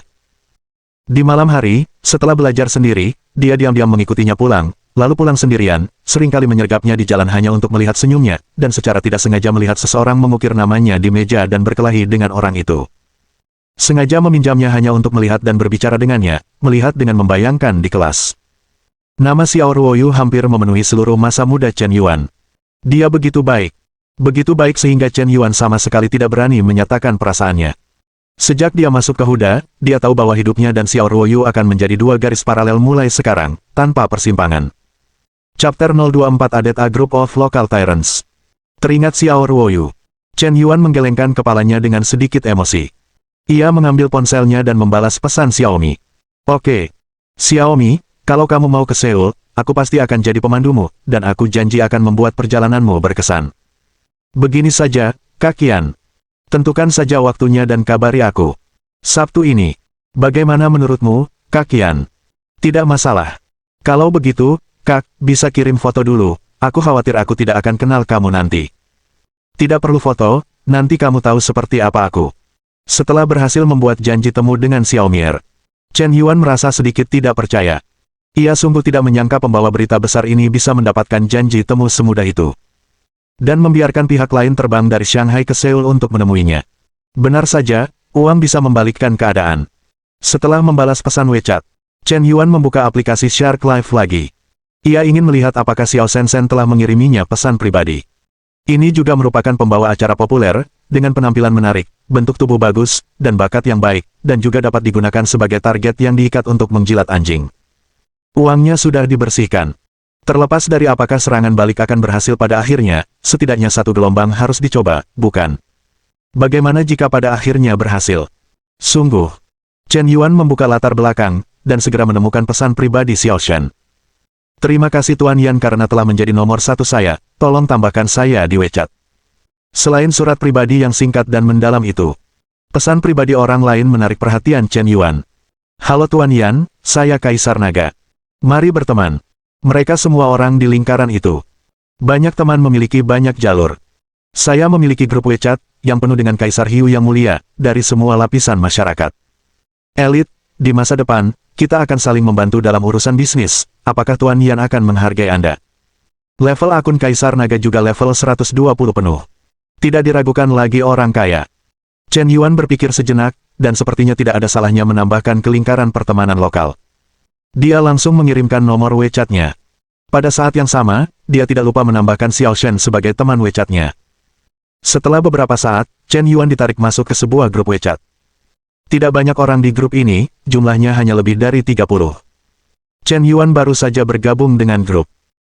Di malam hari, setelah belajar sendiri, dia diam-diam mengikutinya pulang, lalu pulang sendirian, seringkali menyergapnya di jalan hanya untuk melihat senyumnya, dan secara tidak sengaja melihat seseorang mengukir namanya di meja dan berkelahi dengan orang itu. Sengaja meminjamnya hanya untuk melihat dan berbicara dengannya, melihat dengan membayangkan di kelas. Nama Xiao Ruoyu hampir memenuhi seluruh masa muda Chen Yuan. Dia begitu baik. Begitu baik sehingga Chen Yuan sama sekali tidak berani menyatakan perasaannya. Sejak dia masuk ke Huda, dia tahu bahwa hidupnya dan Xiao Ruoyu akan menjadi 2 garis paralel mulai sekarang, tanpa persimpangan. Chapter 024 Adet A Group of Local Tyrants. Teringat Xiao Ruoyu. Chen Yuan menggelengkan kepalanya dengan sedikit emosi. Ia mengambil ponselnya dan membalas pesan Xiaomi. Oke. Xiaomi, kalau kamu mau ke Seoul, aku pasti akan jadi pemandumu, dan aku janji akan membuat perjalananmu berkesan. Begini saja, Kak Qian. Tentukan saja waktunya dan kabari aku. Sabtu ini. Bagaimana menurutmu, Kak Qian? Tidak masalah. Kalau begitu, Kak, bisa kirim foto dulu, aku khawatir aku tidak akan kenal kamu nanti. Tidak perlu foto, nanti kamu tahu seperti apa aku. Setelah berhasil membuat janji temu dengan Xiaomi, Chen Yuan merasa sedikit tidak percaya. Ia sungguh tidak menyangka pembawa berita besar ini bisa mendapatkan janji temu semudah itu. Dan membiarkan pihak lain terbang dari Shanghai ke Seoul untuk menemuinya. Benar saja, uang bisa membalikkan keadaan. Setelah membalas pesan WeChat, Chen Yuan membuka aplikasi Shark Life lagi. Ia ingin melihat apakah Xiao Shenzhen telah mengiriminya pesan pribadi. Ini juga merupakan pembawa acara populer, dengan penampilan menarik, bentuk tubuh bagus, dan bakat yang baik, dan juga dapat digunakan sebagai target yang diikat untuk menjilat anjing. Uangnya sudah dibersihkan. Terlepas dari apakah serangan balik akan berhasil pada akhirnya, setidaknya satu gelombang harus dicoba, bukan? Bagaimana jika pada akhirnya berhasil? Sungguh. Chen Yuan membuka latar belakang, dan segera menemukan pesan pribadi Xiao Shen. Terima kasih Tuan Yan karena telah menjadi nomor satu saya, tolong tambahkan saya di WeChat. Selain surat pribadi yang singkat dan mendalam itu, pesan pribadi orang lain menarik perhatian Chen Yuan. Halo Tuan Yan, saya Kaisar Naga. Mari berteman. Mereka semua orang di lingkaran itu. Banyak teman memiliki banyak jalur. Saya memiliki grup WeChat, yang penuh dengan Kaisar Hiu yang mulia, dari semua lapisan masyarakat. Elit, di masa depan, kita akan saling membantu dalam urusan bisnis, apakah Tuan Yan akan menghargai Anda? Level akun Kaisar Naga juga level 120 penuh. Tidak diragukan lagi orang kaya. Chen Yuan berpikir sejenak, dan sepertinya tidak ada salahnya menambahkan ke lingkaran pertemanan lokal. Dia langsung mengirimkan nomor WeChat-nya. Pada saat yang sama, dia tidak lupa menambahkan Xiao Shen sebagai teman WeChat-nya. Setelah beberapa saat, Chen Yuan ditarik masuk ke sebuah grup WeChat. Tidak banyak orang di grup ini, jumlahnya hanya lebih dari 30. Chen Yuan baru saja bergabung dengan grup.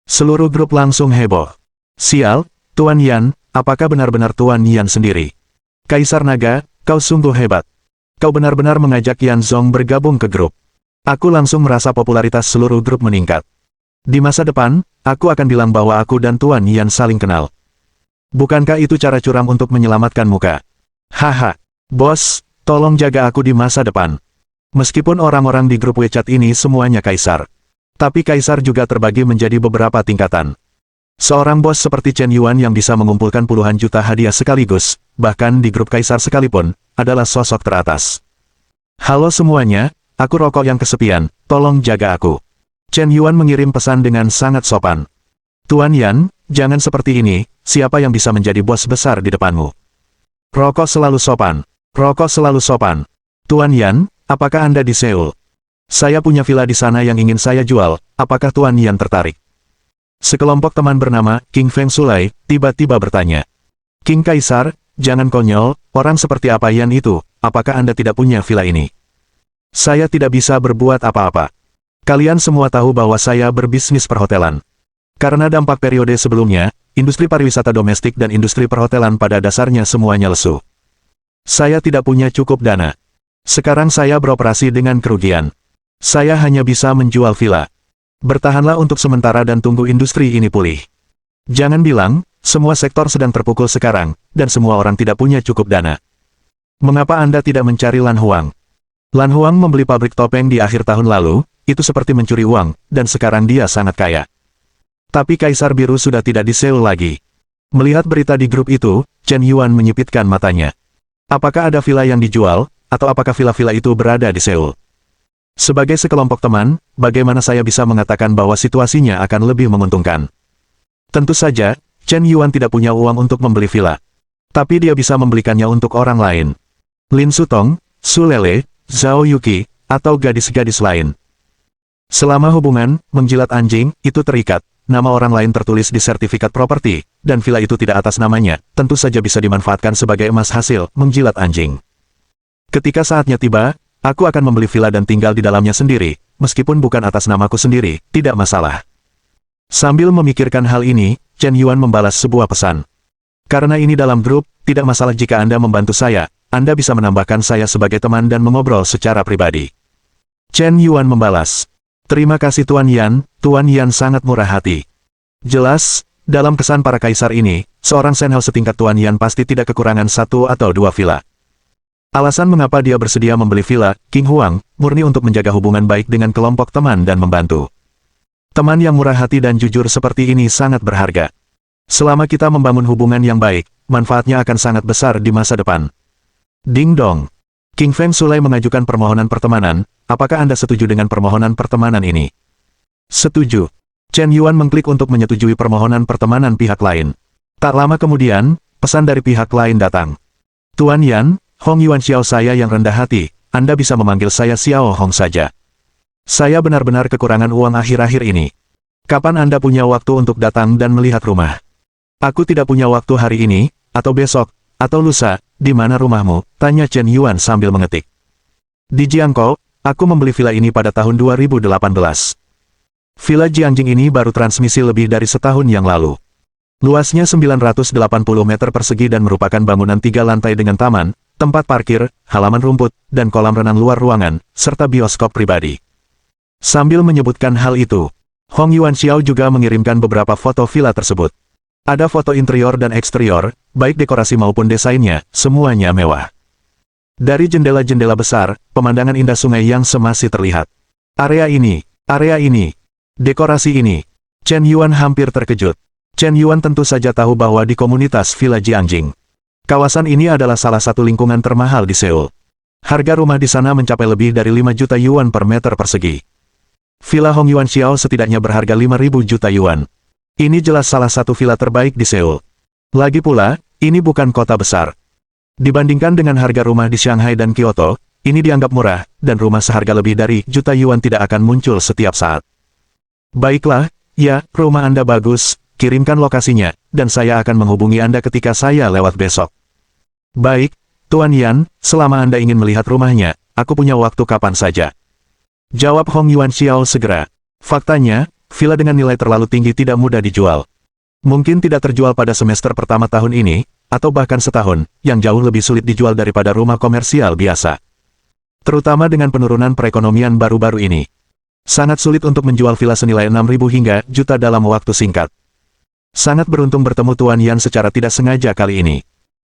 Seluruh grup langsung heboh. Sial, Tuan Yan, apakah benar-benar Tuan Yan sendiri? Kaisar Naga, kau sungguh hebat. Kau benar-benar mengajak Yan Zong bergabung ke grup. Aku langsung merasa popularitas seluruh grup meningkat. Di masa depan, aku akan bilang bahwa aku dan Tuan Yan saling kenal. Bukankah itu cara curam untuk menyelamatkan muka? Haha, bos, tolong jaga aku di masa depan. Meskipun orang-orang di grup WeChat ini semuanya Kaisar. Tapi Kaisar juga terbagi menjadi beberapa tingkatan. Seorang bos seperti Chen Yuan yang bisa mengumpulkan puluhan juta hadiah sekaligus, bahkan di grup Kaisar sekalipun, adalah sosok teratas. Halo semuanya, aku rokok yang kesepian, tolong jaga aku. Chen Yuan mengirim pesan dengan sangat sopan. Tuan Yan, jangan seperti ini, siapa yang bisa menjadi bos besar di depanmu? Rokok selalu sopan. Rokok selalu sopan. Tuan Yan, apakah Anda di Seoul? Saya punya villa di sana yang ingin saya jual, apakah Tuan Yan tertarik? Sekelompok teman bernama King Feng Sulai tiba-tiba bertanya. King Kaisar, jangan konyol, orang seperti apa Yan itu, apakah Anda tidak punya villa ini? Saya tidak bisa berbuat apa-apa. Kalian semua tahu bahwa saya berbisnis perhotelan. Karena dampak periode sebelumnya, industri pariwisata domestik dan industri perhotelan pada dasarnya semuanya lesu. Saya tidak punya cukup dana. Sekarang saya beroperasi dengan kerugian. Saya hanya bisa menjual villa. Bertahanlah untuk sementara dan tunggu industri ini pulih. Jangan bilang, semua sektor sedang terpukul sekarang, dan semua orang tidak punya cukup dana. Mengapa Anda tidak mencari Lan Huang? Lan Huang membeli pabrik topeng di akhir tahun lalu, itu seperti mencuri uang, dan sekarang dia sangat kaya. Tapi Kaisar Biru sudah tidak di Seoul lagi. Melihat berita di grup itu, Chen Yuan menyipitkan matanya. Apakah ada villa yang dijual, atau apakah villa-villa itu berada di Seoul? Sebagai sekelompok teman, bagaimana saya bisa mengatakan bahwa situasinya akan lebih menguntungkan? Tentu saja, Chen Yuan tidak punya uang untuk membeli villa. Tapi dia bisa membelikannya untuk orang lain. Lin Sutong, Su Lele, Zhao Yuki, atau gadis-gadis lain. Selama hubungan, menjilat anjing, itu terikat, nama orang lain tertulis di sertifikat properti, dan villa itu tidak atas namanya, tentu saja bisa dimanfaatkan sebagai emas hasil menjilat anjing. Ketika saatnya tiba, aku akan membeli villa dan tinggal di dalamnya sendiri, meskipun bukan atas namaku sendiri, tidak masalah. Sambil memikirkan hal ini, Chen Yuan membalas sebuah pesan. Karena ini dalam grup, tidak masalah jika Anda membantu saya, Anda bisa menambahkan saya sebagai teman dan mengobrol secara pribadi. Chen Yuan membalas. Terima kasih Tuan Yan sangat murah hati. Jelas, dalam kesan para kaisar ini, seorang senhao setingkat Tuan Yan pasti tidak kekurangan satu atau dua villa. Alasan mengapa dia bersedia membeli villa, King Huang, murni untuk menjaga hubungan baik dengan kelompok teman dan membantu. Teman yang murah hati dan jujur seperti ini sangat berharga. Selama kita membangun hubungan yang baik, manfaatnya akan sangat besar di masa depan. Ding dong. King Feng Sulai mengajukan permohonan pertemanan, apakah Anda setuju dengan permohonan pertemanan ini? Setuju. Chen Yuan mengklik untuk menyetujui permohonan pertemanan pihak lain. Tak lama kemudian, pesan dari pihak lain datang. Tuan Yan, Hong Yuan Xiao saya yang rendah hati, Anda bisa memanggil saya Xiao Hong saja. Saya benar-benar kekurangan uang akhir-akhir ini. Kapan Anda punya waktu untuk datang dan melihat rumah? Aku tidak punya waktu hari ini, atau besok, atau lusa. Di mana rumahmu? Tanya Chen Yuan sambil mengetik. Di Jiangkou, aku membeli villa ini pada tahun 2018. Villa Jiangjing ini baru transmisi lebih dari setahun yang lalu. Luasnya 980 meter persegi dan merupakan bangunan 3 lantai dengan taman, tempat parkir, halaman rumput, dan kolam renang luar ruangan, serta bioskop pribadi. Sambil menyebutkan hal itu, Hong Yuanxiao juga mengirimkan beberapa foto villa tersebut. Ada foto interior dan eksterior, baik dekorasi maupun desainnya, semuanya mewah. Dari jendela-jendela besar, pemandangan indah sungai yang masih terlihat. Area ini, dekorasi ini. Chen Yuan hampir terkejut. Chen Yuan tentu saja tahu bahwa di komunitas Villa Jiangjing, kawasan ini adalah salah satu lingkungan termahal di Seoul. Harga rumah di sana mencapai lebih dari 5 juta yuan per meter persegi. Villa Hong Yuanxiao setidaknya berharga 5.000 juta yuan. Ini jelas salah satu villa terbaik di Seoul. Lagi pula, ini bukan kota besar. Dibandingkan dengan harga rumah di Shanghai dan Kyoto, ini dianggap murah, dan rumah seharga lebih dari juta yuan tidak akan muncul setiap saat. Baiklah, ya, rumah Anda bagus, kirimkan lokasinya, dan saya akan menghubungi Anda ketika saya lewat besok. Baik, Tuan Yan, selama Anda ingin melihat rumahnya, aku punya waktu kapan saja. Jawab Hong Yuanxiao segera. Faktanya, villa dengan nilai terlalu tinggi tidak mudah dijual. Mungkin tidak terjual pada semester pertama tahun ini, atau bahkan setahun, yang jauh lebih sulit dijual daripada rumah komersial biasa. Terutama dengan penurunan perekonomian baru-baru ini. Sangat sulit untuk menjual villa senilai 6.000 hingga juta dalam waktu singkat. Sangat beruntung bertemu Tuan Yan secara tidak sengaja kali ini.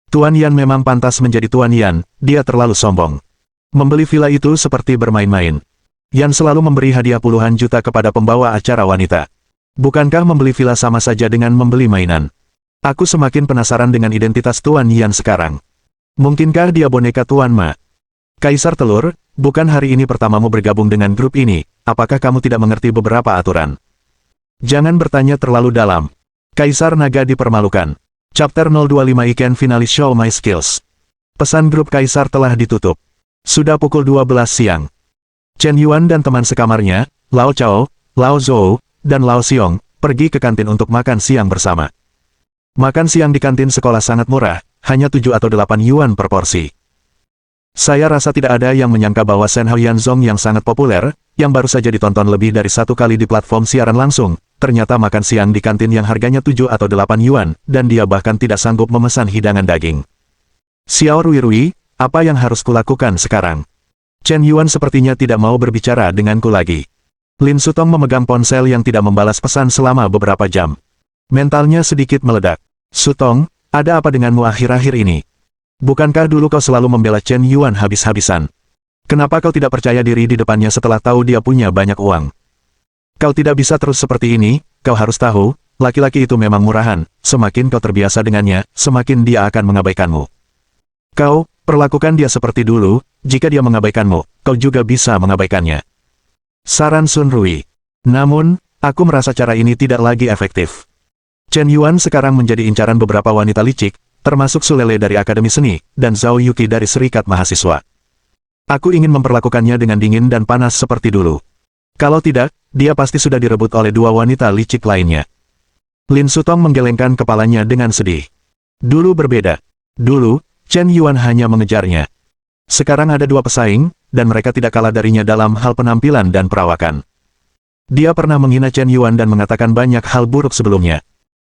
Tuan Yan memang pantas menjadi Tuan Yan, dia terlalu sombong. Membeli villa itu seperti bermain-main. Yan selalu memberi hadiah puluhan juta kepada pembawa acara wanita. Bukankah membeli villa sama saja dengan membeli mainan? Aku semakin penasaran dengan identitas Tuan Yan sekarang. Mungkinkah dia boneka Tuan Ma? Kaisar Telur, bukan hari ini pertamamu bergabung dengan grup ini, apakah kamu tidak mengerti beberapa aturan? Jangan bertanya terlalu dalam. Kaisar Naga dipermalukan. Chapter 025 I Can Finally Show My Skills. Pesan grup Kaisar telah ditutup. Sudah pukul 12 siang. Chen Yuan dan teman sekamarnya, Lao Chao, Lao Zhou, dan Lao Xiong, pergi ke kantin untuk makan siang bersama. Makan siang di kantin sekolah sangat murah, hanya 7 atau 8 yuan per porsi. Saya rasa tidak ada yang menyangka bahwa Shen Haoyanzong yang sangat populer, yang baru saja ditonton lebih dari 1 kali di platform siaran langsung, ternyata makan siang di kantin yang harganya 7 atau 8 yuan, dan dia bahkan tidak sanggup memesan hidangan daging. Xiao Ruirui, apa yang harus kulakukan sekarang? Chen Yuan sepertinya tidak mau berbicara denganku lagi. Lin Sutong memegang ponsel yang tidak membalas pesan selama beberapa jam. Mentalnya sedikit meledak. Sutong, ada apa denganmu akhir-akhir ini? Bukankah dulu kau selalu membela Chen Yuan habis-habisan? Kenapa kau tidak percaya diri di depannya setelah tahu dia punya banyak uang? Kau tidak bisa terus seperti ini, kau harus tahu, laki-laki itu memang murahan, semakin kau terbiasa dengannya, semakin dia akan mengabaikanmu. Kau, perlakukan dia seperti dulu, jika dia mengabaikanmu, kau juga bisa mengabaikannya. Saran Sun Rui. Namun, aku merasa cara ini tidak lagi efektif. Chen Yuan sekarang menjadi incaran beberapa wanita licik, termasuk Sulele dari Akademi Seni, dan Zhao Yuki dari Serikat Mahasiswa. Aku ingin memperlakukannya dengan dingin dan panas seperti dulu. Kalau tidak, dia pasti sudah direbut oleh 2 wanita licik lainnya. Lin Sutong menggelengkan kepalanya dengan sedih. Dulu berbeda. Dulu, Chen Yuan hanya mengejarnya. Sekarang ada 2 pesaing, dan mereka tidak kalah darinya dalam hal penampilan dan perawakan. Dia pernah menghina Chen Yuan dan mengatakan banyak hal buruk sebelumnya.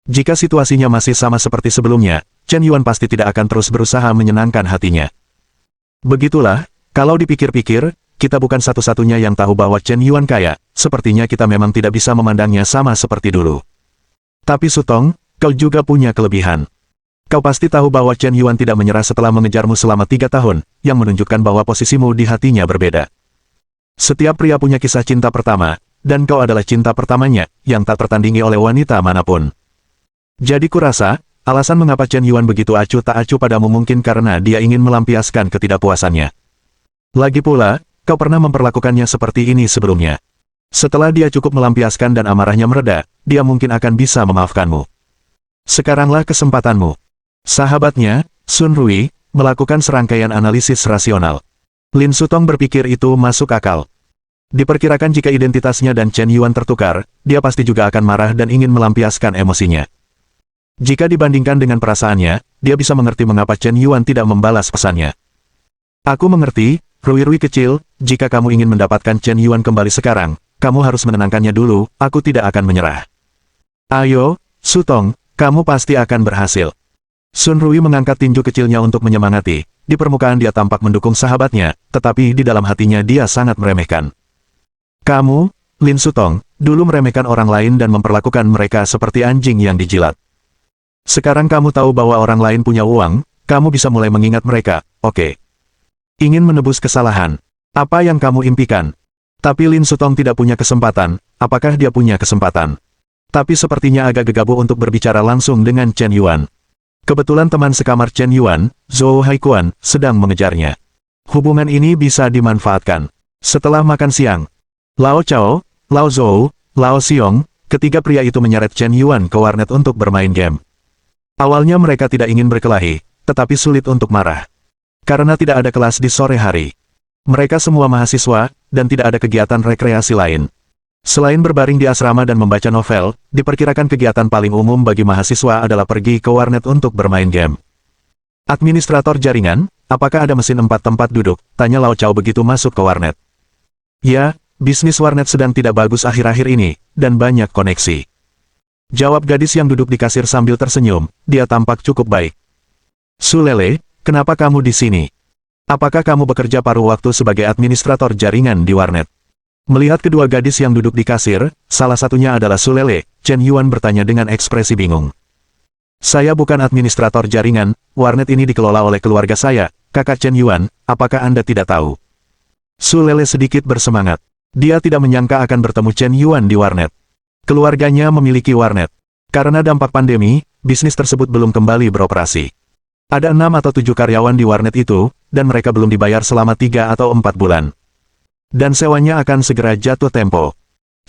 Jika situasinya masih sama seperti sebelumnya, Chen Yuan pasti tidak akan terus berusaha menyenangkan hatinya. Begitulah, kalau dipikir-pikir, kita bukan satu-satunya yang tahu bahwa Chen Yuan kaya, sepertinya kita memang tidak bisa memandangnya sama seperti dulu. Tapi Sutong, kau juga punya kelebihan. Kau pasti tahu bahwa Chen Yuan tidak menyerah setelah mengejarmu selama 3 tahun, yang menunjukkan bahwa posisimu di hatinya berbeda. Setiap pria punya kisah cinta pertama, dan kau adalah cinta pertamanya, yang tak tertandingi oleh wanita manapun. Jadi kurasa, alasan mengapa Chen Yuan begitu acuh tak acuh padamu mungkin karena dia ingin melampiaskan ketidakpuasannya. Lagi pula, kau pernah memperlakukannya seperti ini sebelumnya. Setelah dia cukup melampiaskan dan amarahnya mereda, dia mungkin akan bisa memaafkanmu. Sekaranglah kesempatanmu. Sahabatnya, Sun Rui, melakukan serangkaian analisis rasional. Lin Sutong berpikir itu masuk akal. Diperkirakan jika identitasnya dan Chen Yuan tertukar, dia pasti juga akan marah dan ingin melampiaskan emosinya. Jika dibandingkan dengan perasaannya, dia bisa mengerti mengapa Chen Yuan tidak membalas pesannya. Aku mengerti, Rui kecil, jika kamu ingin mendapatkan Chen Yuan kembali sekarang, kamu harus menenangkannya dulu, aku tidak akan menyerah. Ayo, Sutong, kamu pasti akan berhasil. Sun Rui mengangkat tinju kecilnya untuk menyemangati. Di permukaan dia tampak mendukung sahabatnya, tetapi di dalam hatinya dia sangat meremehkan. Kamu, Lin Sutong, dulu meremehkan orang lain dan memperlakukan mereka seperti anjing yang dijilat. Sekarang kamu tahu bahwa orang lain punya uang, kamu bisa mulai mengingat mereka, oke. Ingin menebus kesalahan. Apa yang kamu impikan? Tapi Lin Sutong tidak punya kesempatan, apakah dia punya kesempatan? Tapi sepertinya agak gegabah untuk berbicara langsung dengan Chen Yuan. Kebetulan teman sekamar Chen Yuan, Zhou Haikuan, sedang mengejarnya. Hubungan ini bisa dimanfaatkan. Setelah makan siang, Lao Chao, Lao Zhou, Lao Xiong, ketiga pria itu menyeret Chen Yuan ke warnet untuk bermain game. Awalnya mereka tidak ingin berkelahi, tetapi sulit untuk marah. Karena tidak ada kelas di sore hari. Mereka semua mahasiswa, dan tidak ada kegiatan rekreasi lain. Selain berbaring di asrama dan membaca novel, diperkirakan kegiatan paling umum bagi mahasiswa adalah pergi ke warnet untuk bermain game. Administrator jaringan, apakah ada mesin 4 tempat duduk? Tanya Lao Chao begitu masuk ke warnet. Ya, bisnis warnet sedang tidak bagus akhir-akhir ini, dan banyak koneksi. Jawab gadis yang duduk di kasir sambil tersenyum, dia tampak cukup baik. Su Lele, kenapa kamu di sini? Apakah kamu bekerja paruh waktu sebagai administrator jaringan di warnet? Melihat kedua gadis yang duduk di kasir, salah satunya adalah Su Lele, Chen Yuan bertanya dengan ekspresi bingung. Saya bukan administrator jaringan, warnet ini dikelola oleh keluarga saya, kakak Chen Yuan, apakah Anda tidak tahu? Su Lele sedikit bersemangat. Dia tidak menyangka akan bertemu Chen Yuan di warnet. Keluarganya memiliki warnet. Karena dampak pandemi, bisnis tersebut belum kembali beroperasi. Ada 6 atau 7 karyawan di warnet itu, dan mereka belum dibayar selama 3 atau 4 bulan. Dan sewanya akan segera jatuh tempo.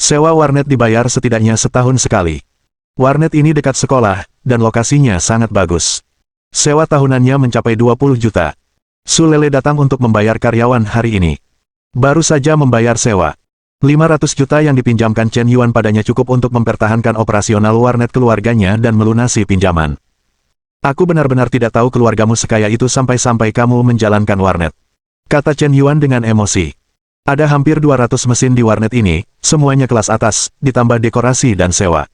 Sewa warnet dibayar setidaknya setahun sekali. Warnet ini dekat sekolah, dan lokasinya sangat bagus. Sewa tahunannya mencapai 20 juta. Su Lele datang untuk membayar karyawan hari ini. Baru saja membayar sewa. 500 juta yang dipinjamkan Chen Yuan padanya cukup untuk mempertahankan operasional warnet keluarganya dan melunasi pinjaman. Aku benar-benar tidak tahu keluargamu sekaya itu sampai-sampai kamu menjalankan warnet. Kata Chen Yuan dengan emosi. Ada hampir 200 mesin di warnet ini, semuanya kelas atas, ditambah dekorasi dan sewa.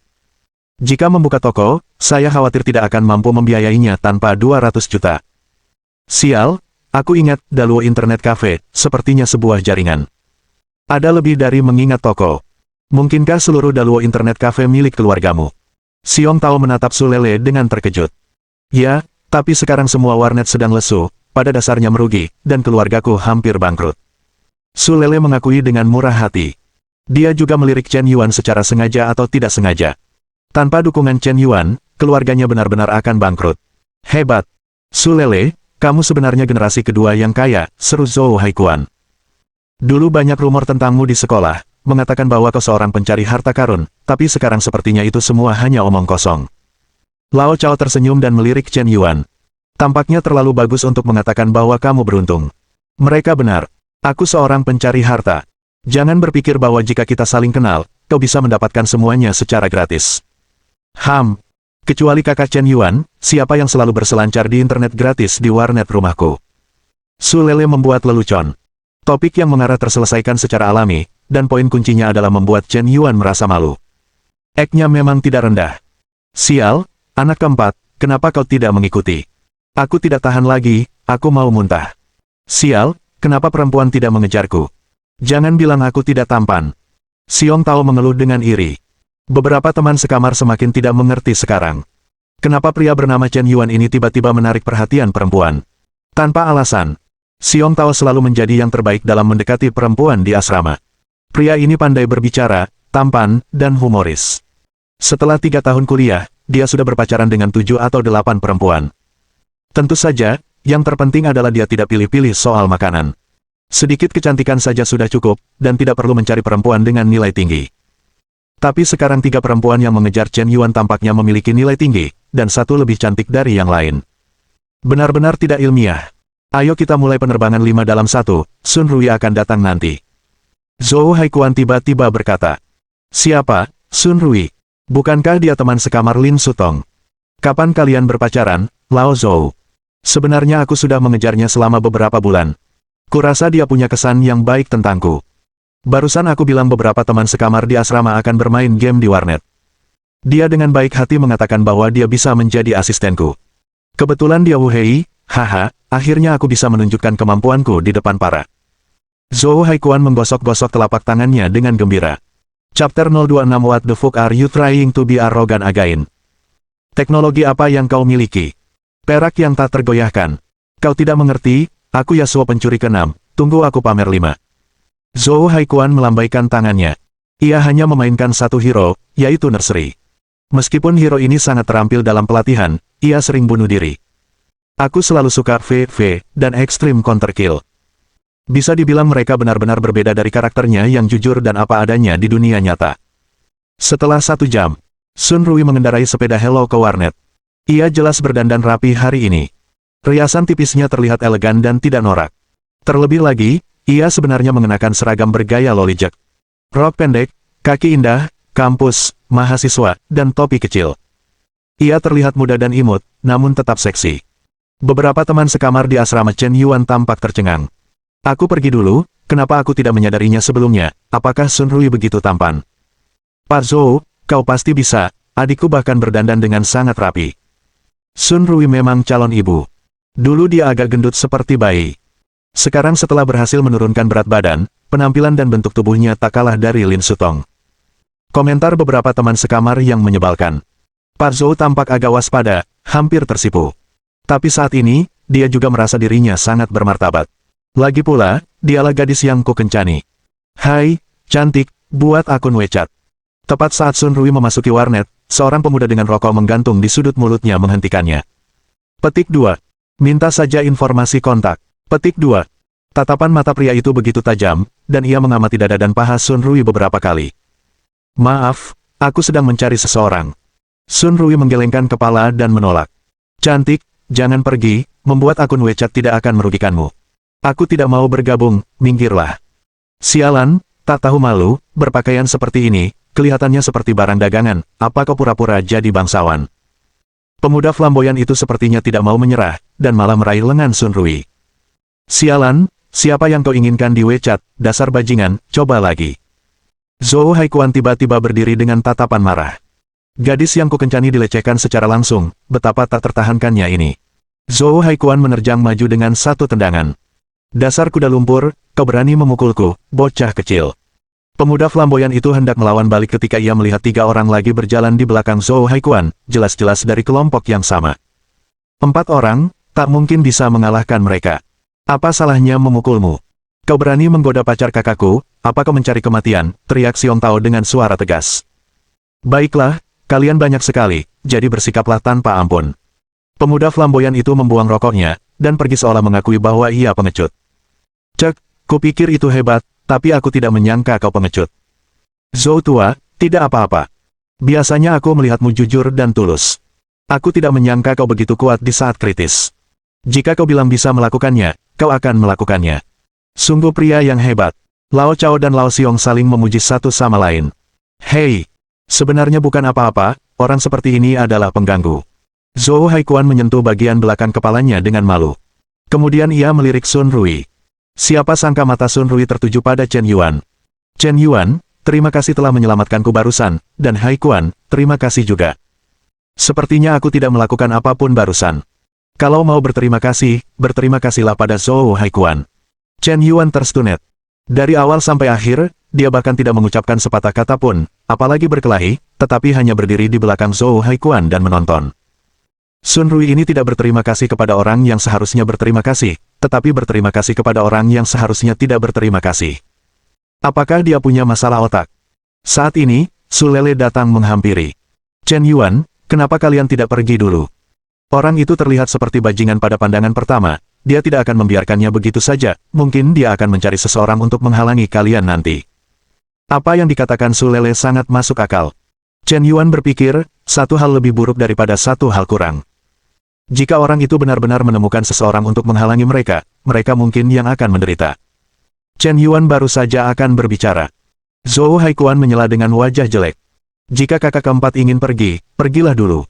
Jika membuka toko, saya khawatir tidak akan mampu membiayainya tanpa 200 juta. Sial, aku ingat, Daluo Internet Cafe, sepertinya sebuah jaringan. Ada lebih dari mengingat toko. Mungkinkah seluruh Daluo Internet Cafe milik keluargamu? Xiong Tao menatap Su Lele dengan terkejut. Ya, tapi sekarang semua warnet sedang lesu, pada dasarnya merugi, dan keluargaku hampir bangkrut. Su Lele mengakui dengan murah hati. Dia juga melirik Chen Yuan secara sengaja atau tidak sengaja. Tanpa dukungan Chen Yuan, keluarganya benar-benar akan bangkrut. Hebat! Su Lele, kamu sebenarnya generasi kedua yang kaya, seru Zhou Haikuan. Dulu banyak rumor tentangmu di sekolah, mengatakan bahwa kau seorang pencari harta karun, tapi sekarang sepertinya itu semua hanya omong kosong. Lao Chao tersenyum dan melirik Chen Yuan. Tampaknya terlalu bagus untuk mengatakan bahwa kamu beruntung. Mereka benar. Aku seorang pencari harta. Jangan berpikir bahwa jika kita saling kenal, kau bisa mendapatkan semuanya secara gratis. Kecuali kakak Chen Yuan, siapa yang selalu berselancar di internet gratis di warnet rumahku? Su Lele membuat lelucon. Topik yang mengarah terselesaikan secara alami, dan poin kuncinya adalah membuat Chen Yuan merasa malu. Eknya memang tidak rendah. Sial, anak keempat, kenapa kau tidak mengikuti? Aku tidak tahan lagi, aku mau muntah. Sial, kenapa perempuan tidak mengejarku? Jangan bilang aku tidak tampan. Xiong Tao mengeluh dengan iri. Beberapa teman sekamar semakin tidak mengerti sekarang. Kenapa pria bernama Chen Yuan ini tiba-tiba menarik perhatian perempuan? Tanpa alasan. Xiong Tao selalu menjadi yang terbaik dalam mendekati perempuan di asrama. Pria ini pandai berbicara, tampan, dan humoris. Setelah 3 tahun kuliah, dia sudah berpacaran dengan 7 atau 8 perempuan. Tentu saja, yang terpenting adalah dia tidak pilih-pilih soal makanan. Sedikit kecantikan saja sudah cukup, dan tidak perlu mencari perempuan dengan nilai tinggi. Tapi sekarang 3 perempuan yang mengejar Chen Yuan tampaknya memiliki nilai tinggi, dan 1 lebih cantik dari yang lain. Benar-benar tidak ilmiah. Ayo kita mulai penerbangan 5 dalam 1, Sun Rui akan datang nanti. Zhou Haikuan tiba-tiba berkata. Siapa, Sun Rui? Bukankah dia teman sekamar Lin Sutong? Kapan kalian berpacaran, Lao Zhou? Sebenarnya aku sudah mengejarnya selama beberapa bulan. Kurasa dia punya kesan yang baik tentangku. Barusan aku bilang beberapa teman sekamar di asrama akan bermain game di warnet. Dia dengan baik hati mengatakan bahwa dia bisa menjadi asistenku. Kebetulan dia Wu Hei, haha, akhirnya aku bisa menunjukkan kemampuanku di depan para. Zhou Haikuan menggosok-gosok telapak tangannya dengan gembira. Chapter 026 What the fuck are you trying to be arrogant again? Teknologi apa yang kau miliki? Perak yang tak tergoyahkan. Kau tidak mengerti, aku Yasuo pencuri ke-6, tunggu aku pamer 5. Zhou Haikuan melambaikan tangannya. Ia hanya memainkan satu hero, yaitu Nursery. Meskipun hero ini sangat terampil dalam pelatihan, ia sering bunuh diri. Aku selalu suka VV dan Extreme Counter Kill. Bisa dibilang mereka benar-benar berbeda dari karakternya yang jujur dan apa adanya di dunia nyata. Setelah 1 jam, Sun Rui mengendarai sepeda Hello ke warnet. Ia jelas berdandan rapi hari ini. Riasan tipisnya terlihat elegan dan tidak norak. Terlebih lagi, ia sebenarnya mengenakan seragam bergaya lolijek. Rok pendek, kaki indah, kampus, mahasiswa, dan topi kecil. Ia terlihat muda dan imut, namun tetap seksi. Beberapa teman sekamar di asrama Chen Yuan tampak tercengang. Aku pergi dulu, kenapa aku tidak menyadarinya sebelumnya, apakah Sun Rui begitu tampan? Pak Zhou, kau pasti bisa, adikku bahkan berdandan dengan sangat rapi. Sun Rui memang calon ibu. Dulu dia agak gendut seperti bayi. Sekarang setelah berhasil menurunkan berat badan, penampilan dan bentuk tubuhnya tak kalah dari Lin Sutong. Komentar beberapa teman sekamar yang menyebalkan. Pak Zhou tampak agak waspada, hampir tersipu. Tapi saat ini, dia juga merasa dirinya sangat bermartabat. Lagi pula, dialah gadis yang kukencani. Hai, cantik, buat akun WeChat. Tepat saat Sun Rui memasuki warnet, seorang pemuda dengan rokok menggantung di sudut mulutnya menghentikannya. Petik 2. Minta saja informasi kontak. Petik 2. Tatapan mata pria itu begitu tajam, dan ia mengamati dada dan paha Sun Rui beberapa kali. Maaf, aku sedang mencari seseorang. Sun Rui menggelengkan kepala dan menolak. Cantik, jangan pergi, membuat akun WeChat tidak akan merugikanmu. Aku tidak mau bergabung, minggirlah. Sialan, tak tahu malu, berpakaian seperti ini, kelihatannya seperti barang dagangan, apa kau pura-pura jadi bangsawan? Pemuda flamboyan itu sepertinya tidak mau menyerah, dan malah meraih lengan Sun Rui. Sialan, siapa yang kau inginkan di WeChat, dasar bajingan, coba lagi. Zhou Haikuan tiba-tiba berdiri dengan tatapan marah. Gadis yang kukencani dilecehkan secara langsung, betapa tak tertahankannya ini. Zhou Haikuan menerjang maju dengan satu tendangan. Dasar kuda lumpur, kau berani memukulku, bocah kecil. Pemuda flamboyan itu hendak melawan balik ketika ia melihat 3 orang lagi berjalan di belakang Zhou Haikuan, jelas-jelas dari kelompok yang sama. 4 orang, tak mungkin bisa mengalahkan mereka. Apa salahnya memukulmu? Kau berani menggoda pacar kakakku, apa kau mencari kematian? Teriak Xiong Tao dengan suara tegas. Baiklah, kalian banyak sekali, jadi bersikaplah tanpa ampun. Pemuda flamboyan itu membuang rokoknya, dan pergi seolah mengakui bahwa ia pengecut. Cek, kupikir itu hebat, tapi aku tidak menyangka kau pengecut. Zhou tua, tidak apa-apa. Biasanya aku melihatmu jujur dan tulus. Aku tidak menyangka kau begitu kuat di saat kritis. Jika kau bilang bisa melakukannya, kau akan melakukannya. Sungguh pria yang hebat. Lao Chao dan Lao Xiong saling memuji satu sama lain. Hei, sebenarnya bukan apa-apa, orang seperti ini adalah pengganggu. Zhou Haikuan menyentuh bagian belakang kepalanya dengan malu. Kemudian ia melirik Sun Rui. Siapa sangka mata Sun Rui tertuju pada Chen Yuan. Chen Yuan, terima kasih telah menyelamatkanku barusan, dan Haikuan, terima kasih juga. Sepertinya aku tidak melakukan apapun barusan. Kalau mau berterima kasihlah pada Zhou Haikuan. Chen Yuan terstunet. Dari awal sampai akhir, dia bahkan tidak mengucapkan sepatah kata pun, apalagi berkelahi, tetapi hanya berdiri di belakang Zhou Haikuan dan menonton. Sun Rui ini tidak berterima kasih kepada orang yang seharusnya berterima kasih, tetapi berterima kasih kepada orang yang seharusnya tidak berterima kasih. Apakah dia punya masalah otak? Saat ini, Su Lele datang menghampiri. Chen Yuan, kenapa kalian tidak pergi dulu? Orang itu terlihat seperti bajingan pada pandangan pertama. Dia tidak akan membiarkannya begitu saja, mungkin dia akan mencari seseorang untuk menghalangi kalian nanti. Apa yang dikatakan Su Lele sangat masuk akal. Chen Yuan berpikir, satu hal lebih buruk daripada satu hal kurang. Jika orang itu benar-benar menemukan seseorang untuk menghalangi mereka, mereka mungkin yang akan menderita. Chen Yuan baru saja akan berbicara. Zhou Haikuan menyela dengan wajah jelek. Jika kakak keempat ingin pergi, pergilah dulu.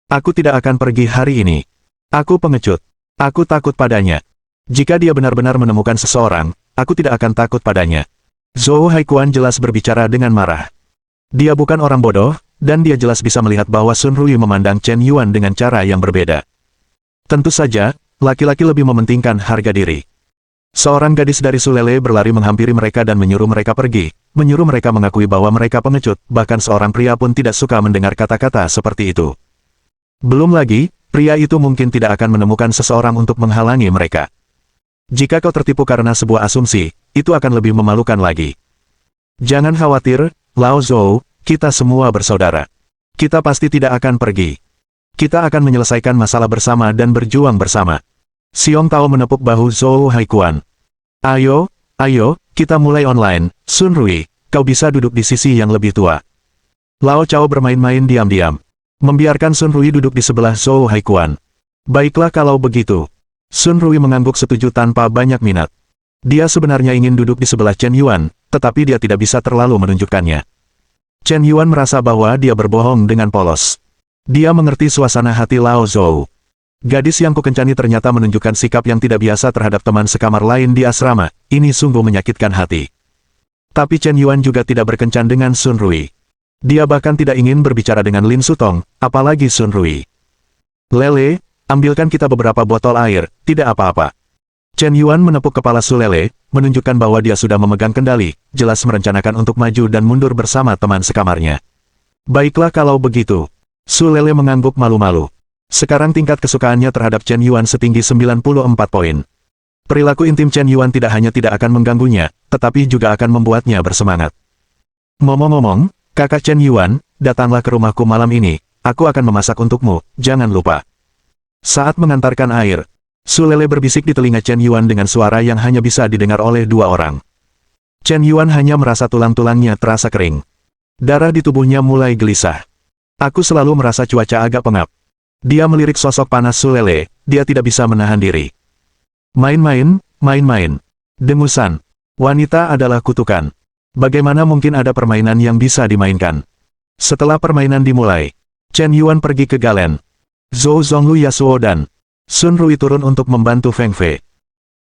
Aku tidak akan pergi hari ini. Aku pengecut. Aku takut padanya. Jika dia benar-benar menemukan seseorang, aku tidak akan takut padanya. Zhou Haikuan jelas berbicara dengan marah. Dia bukan orang bodoh, dan dia jelas bisa melihat bahwa Sun Rui memandang Chen Yuan dengan cara yang berbeda. Tentu saja, laki-laki lebih mementingkan harga diri. Seorang gadis dari Sulele berlari menghampiri mereka dan menyuruh mereka pergi, menyuruh mereka mengakui bahwa mereka pengecut, bahkan seorang pria pun tidak suka mendengar kata-kata seperti itu. Belum lagi, pria itu mungkin tidak akan menemukan seseorang untuk menghalangi mereka. Jika kau tertipu karena sebuah asumsi, itu akan lebih memalukan lagi. Jangan khawatir, Lao Zhou, kita semua bersaudara. Kita pasti tidak akan pergi. Kita akan menyelesaikan masalah bersama dan berjuang bersama. Xiong Tao menepuk bahu Zhou Haikuan. Ayo, kita mulai online. Sun Rui, kau bisa duduk di sisi yang lebih tua. Lao Chao bermain-main diam-diam. Membiarkan Sun Rui duduk di sebelah Zhou Haikuan. Baiklah kalau begitu. Sun Rui mengangguk setuju tanpa banyak minat. Dia sebenarnya ingin duduk di sebelah Chen Yuan, tetapi dia tidak bisa terlalu menunjukkannya. Chen Yuan merasa bahwa dia berbohong dengan polos. Dia mengerti suasana hati Lao Zhou. Gadis yang kukencani ternyata menunjukkan sikap yang tidak biasa terhadap teman sekamar lain di asrama, ini sungguh menyakitkan hati. Tapi Chen Yuan juga tidak berkencan dengan Sun Rui. Dia bahkan tidak ingin berbicara dengan Lin Sutong, apalagi Sun Rui. Lele, ambilkan kita beberapa botol air, tidak apa-apa. Chen Yuan menepuk kepala Su Lele, menunjukkan bahwa dia sudah memegang kendali, jelas merencanakan untuk maju dan mundur bersama teman sekamarnya. Baiklah kalau begitu. Su Lele mengangguk malu-malu. Sekarang tingkat kesukaannya terhadap Chen Yuan setinggi 94 poin. Perilaku intim Chen Yuan tidak hanya tidak akan mengganggunya, tetapi juga akan membuatnya bersemangat. Ngomong-ngomong, kakak Chen Yuan, datanglah ke rumahku malam ini, aku akan memasak untukmu, jangan lupa. Saat mengantarkan air, Su Lele berbisik di telinga Chen Yuan dengan suara yang hanya bisa didengar oleh dua orang. Chen Yuan hanya merasa tulang-tulangnya terasa kering. Darah di tubuhnya mulai gelisah. Aku selalu merasa cuaca agak pengap. Dia melirik sosok panas Su Lele, dia tidak bisa menahan diri. Main-main, main-main. Dengusan. Wanita adalah kutukan. Bagaimana mungkin ada permainan yang bisa dimainkan? Setelah permainan dimulai, Chen Yuan pergi ke Galen. Zhou Zhonglu Yasuo dan Sun Rui turun untuk membantu Feng Fei.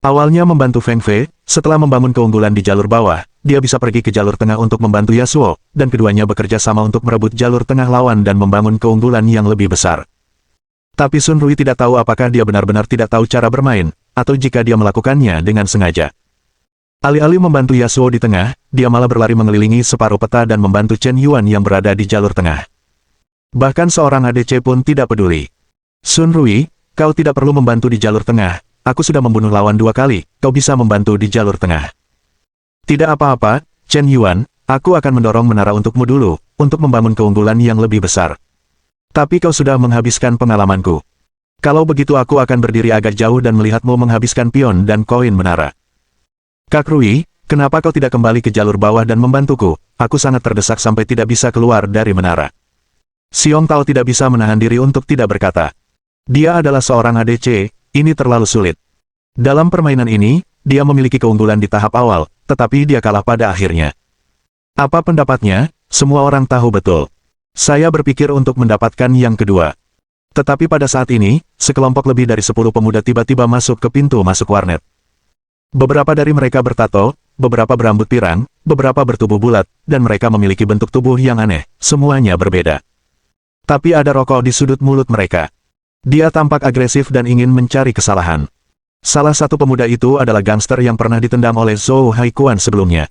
Awalnya membantu Feng Fei, setelah membangun keunggulan di jalur bawah, dia bisa pergi ke jalur tengah untuk membantu Yasuo, dan keduanya bekerja sama untuk merebut jalur tengah lawan dan membangun keunggulan yang lebih besar. Tapi Sun Rui tidak tahu apakah dia benar-benar tidak tahu cara bermain, atau jika dia melakukannya dengan sengaja. Alih-alih membantu Yasuo di tengah, dia malah berlari mengelilingi separuh peta dan membantu Chen Yuan yang berada di jalur tengah. Bahkan seorang ADC pun tidak peduli. Sun Rui, kau tidak perlu membantu di jalur tengah, aku sudah membunuh lawan 2 kali, kau bisa membantu di jalur tengah. Tidak apa-apa, Chen Yuan, aku akan mendorong menara untukmu dulu, untuk membangun keunggulan yang lebih besar. Tapi kau sudah menghabiskan pengalamanku. Kalau begitu aku akan berdiri agak jauh dan melihatmu menghabiskan pion dan koin menara. Kak Rui, kenapa kau tidak kembali ke jalur bawah dan membantuku? Aku sangat terdesak sampai tidak bisa keluar dari menara. Xiong Tao tidak bisa menahan diri untuk tidak berkata. Dia adalah seorang ADC, ini terlalu sulit. Dalam permainan ini, dia memiliki keunggulan di tahap awal, tetapi dia kalah pada akhirnya. Apa pendapatnya? Semua orang tahu betul. Saya berpikir untuk mendapatkan yang kedua. Tetapi pada saat ini, sekelompok lebih dari 10 pemuda tiba-tiba masuk ke pintu masuk warnet. Beberapa dari mereka bertato, beberapa berambut pirang, beberapa bertubuh bulat, dan mereka memiliki bentuk tubuh yang aneh, semuanya berbeda. Tapi ada rokok di sudut mulut mereka. Dia tampak agresif dan ingin mencari kesalahan. Salah satu pemuda itu adalah gangster yang pernah ditendang oleh Zhou Haikuan sebelumnya.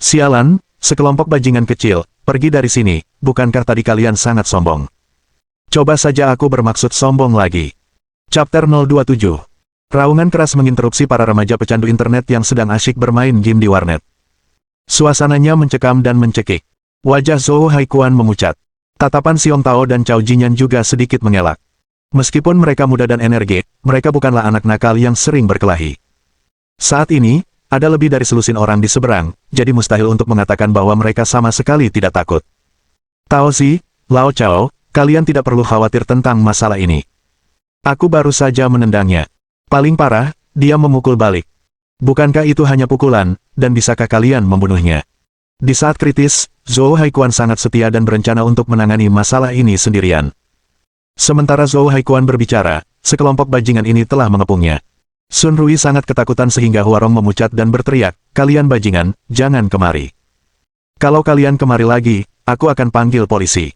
Sialan, sekelompok bajingan kecil, pergi dari sini, bukankah tadi kalian sangat sombong? Coba saja aku bermaksud sombong lagi. Chapter 027. Raungan keras menginterupsi para remaja pecandu internet yang sedang asyik bermain game di warnet. Suasananya mencekam dan mencekik. Wajah Zhou Haikuan memucat. Tatapan Xiong Tao dan Cao Jinyan juga sedikit mengelak. Meskipun mereka muda dan energi, mereka bukanlah anak nakal yang sering berkelahi. Saat ini, ada lebih dari selusin orang di seberang, jadi mustahil untuk mengatakan bahwa mereka sama sekali tidak takut. Tao Zi, Lao Chao, kalian tidak perlu khawatir tentang masalah ini. Aku baru saja menendangnya. Paling parah, dia memukul balik. Bukankah itu hanya pukulan, dan bisakah kalian membunuhnya? Di saat kritis, Zhou Haikuan sangat setia dan berencana untuk menangani masalah ini sendirian. Sementara Zhou Haikuan berbicara, sekelompok bajingan ini telah mengepungnya. Sun Rui sangat ketakutan sehingga Huarong memucat dan berteriak, "Kalian bajingan, jangan kemari. Kalau kalian kemari lagi, aku akan panggil polisi.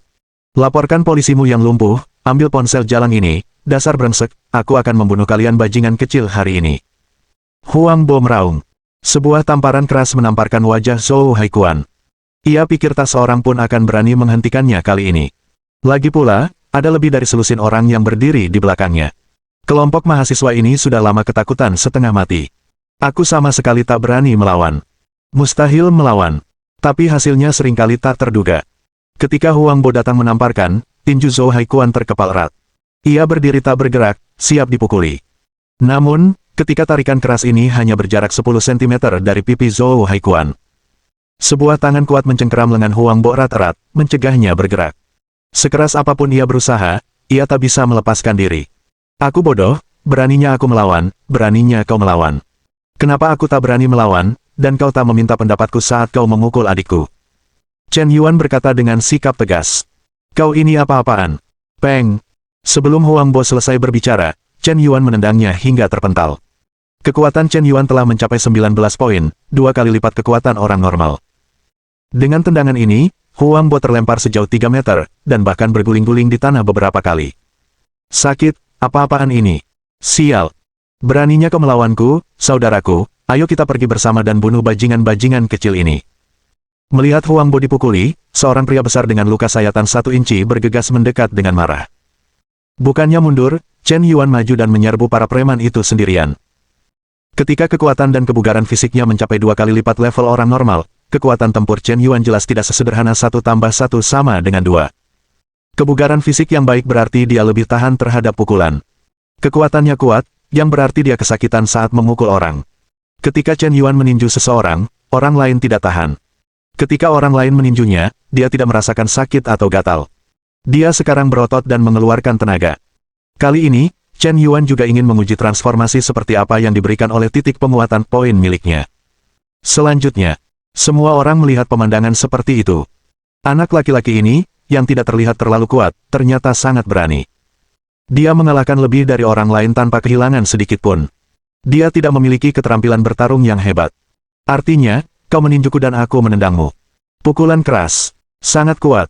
Laporkan polisimu yang lumpuh, ambil ponsel jalang ini, dasar brengsek, aku akan membunuh kalian bajingan kecil hari ini." Huang Bo meraung. Sebuah tamparan keras menamparkan wajah Zhou Haikuan. Ia pikir tak seorang pun akan berani menghentikannya kali ini. Lagi pula, ada lebih dari selusin orang yang berdiri di belakangnya. Kelompok mahasiswa ini sudah lama ketakutan setengah mati. Aku sama sekali tak berani melawan. Mustahil melawan. Tapi hasilnya seringkali tak terduga. Ketika Huang Bo datang menamparkan, tinju Zhou Haikuan terkepal erat. Ia berdiri tak bergerak, siap dipukuli. Namun, ketika tarikan keras ini hanya berjarak 10 cm dari pipi Zhou Haikuan. Sebuah tangan kuat mencengkeram lengan Huang Bo erat-erat, mencegahnya bergerak. Sekeras apapun ia berusaha, ia tak bisa melepaskan diri. Aku bodoh, beraninya aku melawan, beraninya kau melawan. Kenapa aku tak berani melawan, dan kau tak meminta pendapatku saat kau memukul adikku? Chen Yuan berkata dengan sikap tegas. Kau ini apa-apaan? Peng! Sebelum Huang Bo selesai berbicara, Chen Yuan menendangnya hingga terpental. Kekuatan Chen Yuan telah mencapai 19 poin, 2 kali lipat kekuatan orang normal. Dengan tendangan ini, Huang Bo terlempar sejauh 3 meter, dan bahkan berguling-guling di tanah beberapa kali. Sakit, apa-apaan ini? Sial! Beraninya kau melawanku, saudaraku, ayo kita pergi bersama dan bunuh bajingan-bajingan kecil ini. Melihat Huang Bo dipukuli, seorang pria besar dengan luka sayatan 1 inci bergegas mendekat dengan marah. Bukannya mundur, Chen Yuan maju dan menyerbu para preman itu sendirian. Ketika kekuatan dan kebugaran fisiknya mencapai 2 kali lipat level orang normal, kekuatan tempur Chen Yuan jelas tidak sesederhana 1 tambah 1 sama dengan 2. Kebugaran fisik yang baik berarti dia lebih tahan terhadap pukulan. Kekuatannya kuat, yang berarti dia kesakitan saat memukul orang. Ketika Chen Yuan meninju seseorang, orang lain tidak tahan. Ketika orang lain meninjunya, dia tidak merasakan sakit atau gatal. Dia sekarang berotot dan mengeluarkan tenaga. Kali ini, Chen Yuan juga ingin menguji transformasi seperti apa yang diberikan oleh titik penguatan poin miliknya. Selanjutnya, semua orang melihat pemandangan seperti itu. Anak laki-laki ini, yang tidak terlihat terlalu kuat, ternyata sangat berani. Dia mengalahkan lebih dari orang lain tanpa kehilangan sedikit pun. Dia tidak memiliki keterampilan bertarung yang hebat. Artinya, kau meninjuku dan aku menendangmu. Pukulan keras. Sangat kuat.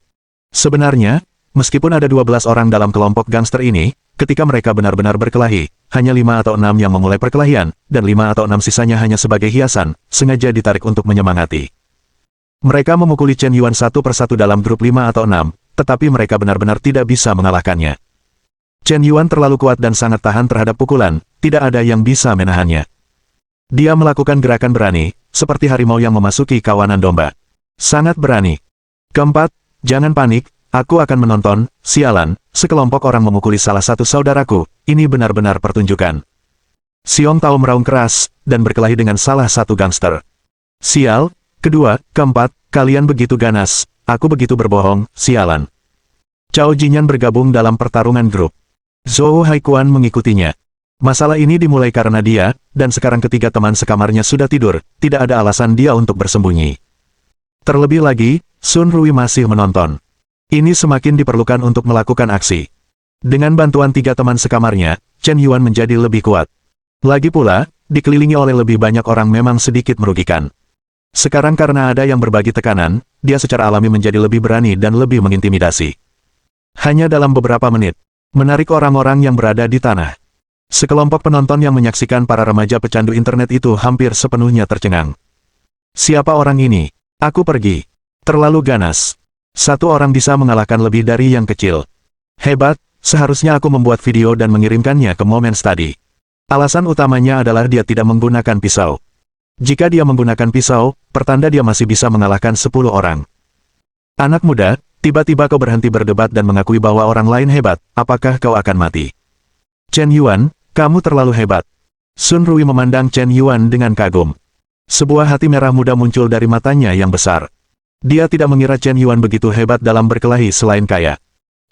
Sebenarnya, meskipun ada 12 orang dalam kelompok gangster ini, ketika mereka benar-benar berkelahi, hanya 5 atau 6 yang memulai perkelahian, dan 5 atau 6 sisanya hanya sebagai hiasan, sengaja ditarik untuk menyemangati. Mereka memukuli Chen Yuan satu persatu dalam grup 5 atau 6, tetapi mereka benar-benar tidak bisa mengalahkannya. Chen Yuan terlalu kuat dan sangat tahan terhadap pukulan, tidak ada yang bisa menahannya. Dia melakukan gerakan berani, seperti harimau yang memasuki kawanan domba. Sangat berani. Keempat, jangan panik, aku akan menonton, sialan, sekelompok orang memukuli salah satu saudaraku, ini benar-benar pertunjukan. Xiong Tao meraung keras, dan berkelahi dengan salah satu gangster. Sial! Kedua, keempat, kalian begitu ganas, aku begitu berbohong, sialan. Cao Jinyan bergabung dalam pertarungan grup. Zhou Haikuan mengikutinya. Masalah ini dimulai karena dia, dan sekarang ketiga teman sekamarnya sudah tidur, tidak ada alasan dia untuk bersembunyi. Terlebih lagi, Sun Rui masih menonton. Ini semakin diperlukan untuk melakukan aksi. Dengan bantuan 3 teman sekamarnya, Chen Yuan menjadi lebih kuat. Lagi pula, dikelilingi oleh lebih banyak orang memang sedikit merugikan. Sekarang karena ada yang berbagi tekanan, dia secara alami menjadi lebih berani dan lebih mengintimidasi. Hanya dalam beberapa menit, menarik orang-orang yang berada di tanah. Sekelompok penonton yang menyaksikan para remaja pecandu internet itu hampir sepenuhnya tercengang. Siapa orang ini? Aku pergi. Terlalu ganas. Satu orang bisa mengalahkan lebih dari yang kecil. Hebat, seharusnya aku membuat video dan mengirimkannya ke Moment Study. Alasan utamanya adalah dia tidak menggunakan pisau. Jika dia menggunakan pisau, pertanda dia masih bisa mengalahkan 10 orang. Anak muda, tiba-tiba kau berhenti berdebat dan mengakui bahwa orang lain hebat, apakah kau akan mati? Chen Yuan, kamu terlalu hebat. Sun Rui memandang Chen Yuan dengan kagum. Sebuah hati merah muda muncul dari matanya yang besar. Dia tidak mengira Chen Yuan begitu hebat dalam berkelahi selain kaya.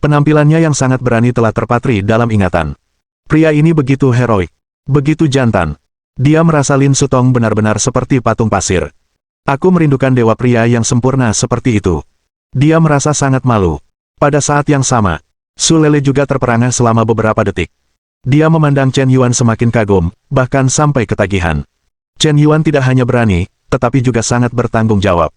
Penampilannya yang sangat berani telah terpatri dalam ingatan. Pria ini begitu heroik, begitu jantan. Dia merasa Lin Sutong benar-benar seperti patung pasir. Aku merindukan dewa pria yang sempurna seperti itu. Dia merasa sangat malu. Pada saat yang sama, Su Lele juga terperangah selama beberapa detik. Dia memandang Chen Yuan semakin kagum, bahkan sampai ketagihan. Chen Yuan tidak hanya berani, tetapi juga sangat bertanggung jawab.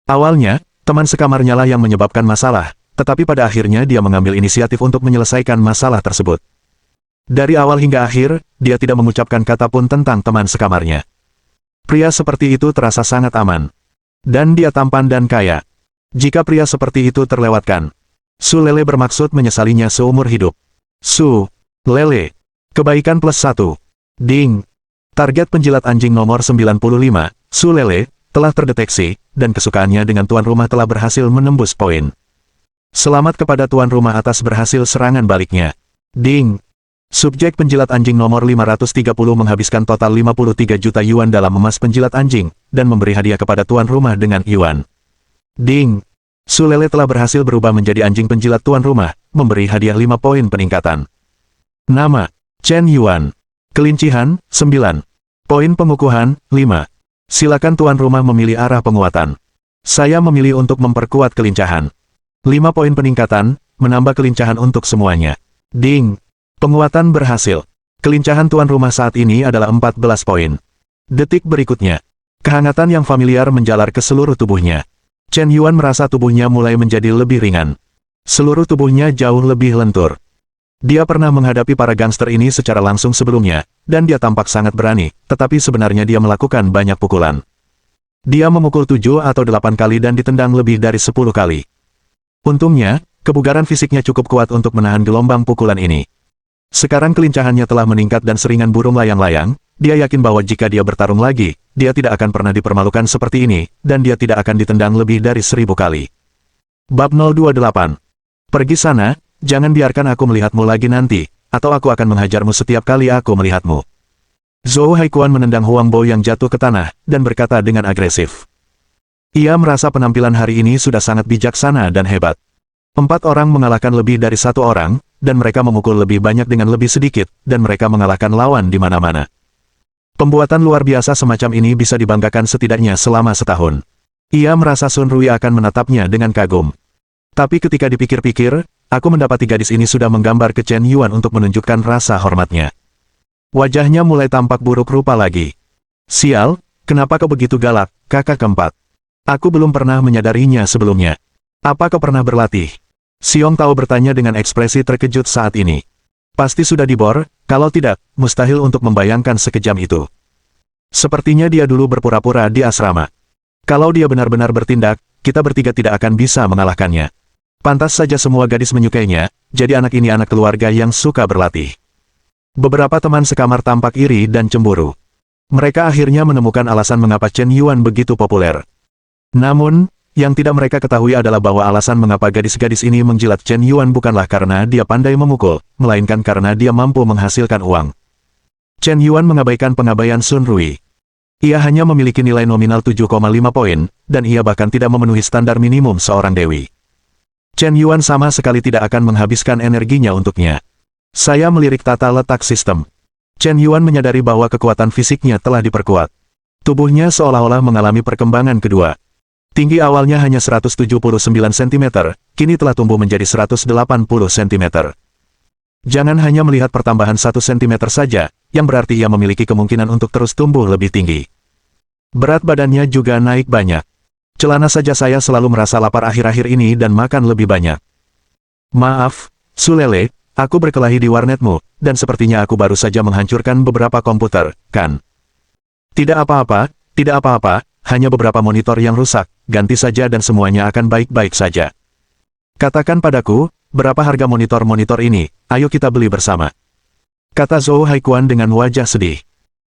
Awalnya, teman sekamarnya lah yang menyebabkan masalah, tetapi pada akhirnya dia mengambil inisiatif untuk menyelesaikan masalah tersebut. Dari awal hingga akhir, dia tidak mengucapkan kata pun tentang teman sekamarnya. Pria seperti itu terasa sangat aman. Dan dia tampan dan kaya. Jika pria seperti itu terlewatkan, Su Lele bermaksud menyesalinya seumur hidup. Su Lele. Kebaikan +1. Ding. Target penjilat anjing nomor 95, Su Lele, telah terdeteksi, dan kesukaannya dengan tuan rumah telah berhasil menembus poin. Selamat kepada tuan rumah atas berhasil serangan baliknya. Ding. Subjek penjilat anjing nomor 530 menghabiskan total 53 juta yuan dalam emas penjilat anjing, dan memberi hadiah kepada tuan rumah dengan yuan. Ding. Su Lele telah berhasil berubah menjadi anjing penjilat tuan rumah, memberi hadiah 5 poin peningkatan. Nama, Chen Yuan. Kelincihan, 9. Poin pengukuhan, 5. Silakan tuan rumah memilih arah penguatan. Saya memilih untuk memperkuat kelincahan. 5 poin peningkatan, menambah kelincahan untuk semuanya. Ding. Penguatan berhasil. Kelincahan tuan rumah saat ini adalah 14 poin. Detik berikutnya. Kehangatan yang familiar menjalar ke seluruh tubuhnya. Chen Yuan merasa tubuhnya mulai menjadi lebih ringan. Seluruh tubuhnya jauh lebih lentur. Dia pernah menghadapi para gangster ini secara langsung sebelumnya, dan dia tampak sangat berani, tetapi sebenarnya dia melakukan banyak pukulan. Dia memukul 7 atau 8 kali dan ditendang lebih dari 10 kali. Untungnya, kebugaran fisiknya cukup kuat untuk menahan gelombang pukulan ini. Sekarang kelincahannya telah meningkat dan seringan burung layang-layang, dia yakin bahwa jika dia bertarung lagi, dia tidak akan pernah dipermalukan seperti ini, dan dia tidak akan ditendang lebih dari 1000 kali. Bab 028. Pergi sana, jangan biarkan aku melihatmu lagi nanti, atau aku akan menghajarmu setiap kali aku melihatmu. Zhou Haikuan menendang Huang Bo yang jatuh ke tanah, dan berkata dengan agresif. Ia merasa penampilan hari ini sudah sangat bijaksana dan hebat. 4 orang mengalahkan lebih dari 1 orang, dan mereka memukul lebih banyak dengan lebih sedikit, dan mereka mengalahkan lawan di mana-mana. Pembuatan luar biasa semacam ini bisa dibanggakan setidaknya selama setahun. Ia merasa Sun Rui akan menatapnya dengan kagum. Tapi ketika dipikir-pikir, aku mendapati gadis ini sudah menggambar ke Chen Yuan untuk menunjukkan rasa hormatnya. Wajahnya mulai tampak buruk rupa lagi. Sial, kenapa kau begitu galak, kakak keempat? Aku belum pernah menyadarinya sebelumnya. Apa kau pernah berlatih? Xiong Tao bertanya dengan ekspresi terkejut saat ini. Pasti sudah dibor, kalau tidak, mustahil untuk membayangkan sekejam itu. Sepertinya dia dulu berpura-pura di asrama. Kalau dia benar-benar bertindak, kita bertiga tidak akan bisa mengalahkannya. Pantas saja semua gadis menyukainya, jadi anak ini anak keluarga yang suka berlatih. Beberapa teman sekamar tampak iri dan cemburu. Mereka akhirnya menemukan alasan mengapa Chen Yuan begitu populer. Namun, yang tidak mereka ketahui adalah bahwa alasan mengapa gadis-gadis ini menjilat Chen Yuan bukanlah karena dia pandai memukul, melainkan karena dia mampu menghasilkan uang. Chen Yuan mengabaikan pengabaian Sun Rui. Ia hanya memiliki nilai nominal 7,5 poin, dan ia bahkan tidak memenuhi standar minimum seorang dewi. Chen Yuan sama sekali tidak akan menghabiskan energinya untuknya. Saya melirik tata letak sistem. Chen Yuan menyadari bahwa kekuatan fisiknya telah diperkuat. Tubuhnya seolah-olah mengalami perkembangan kedua. Tinggi awalnya hanya 179 cm, kini telah tumbuh menjadi 180 cm. Jangan hanya melihat pertambahan 1 cm saja, yang berarti ia memiliki kemungkinan untuk terus tumbuh lebih tinggi. Berat badannya juga naik banyak. Celana saja saya selalu merasa lapar akhir-akhir ini dan makan lebih banyak. Maaf, Su Lele, aku berkelahi di warnetmu, dan sepertinya aku baru saja menghancurkan beberapa komputer, kan? Tidak apa-apa, tidak apa-apa. Hanya beberapa monitor yang rusak, ganti saja dan semuanya akan baik-baik saja. Katakan padaku, berapa harga monitor-monitor ini, ayo kita beli bersama. Kata Zhou Haikuan dengan wajah sedih.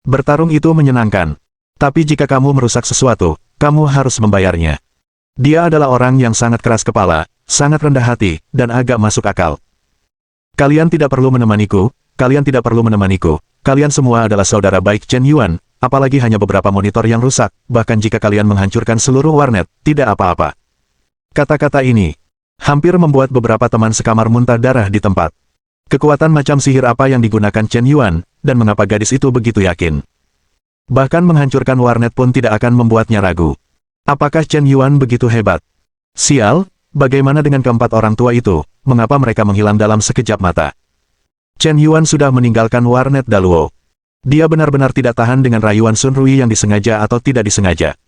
Bertarung itu menyenangkan. Tapi jika kamu merusak sesuatu, kamu harus membayarnya. Dia adalah orang yang sangat keras kepala, sangat rendah hati, dan agak masuk akal. Kalian tidak perlu menemaniku, kalian tidak perlu menemaniku. Kalian semua adalah saudara baik Chen Yuan. Apalagi hanya beberapa monitor yang rusak, bahkan jika kalian menghancurkan seluruh warnet, tidak apa-apa. Kata-kata ini hampir membuat beberapa teman sekamar muntah darah di tempat. Kekuatan macam sihir apa yang digunakan Chen Yuan, dan mengapa gadis itu begitu yakin? Bahkan menghancurkan warnet pun tidak akan membuatnya ragu. Apakah Chen Yuan begitu hebat? Sial, bagaimana dengan keempat orang tua itu, mengapa mereka menghilang dalam sekejap mata? Chen Yuan sudah meninggalkan warnet Daluo. Dia benar-benar tidak tahan dengan rayuan Sun Rui yang disengaja atau tidak disengaja.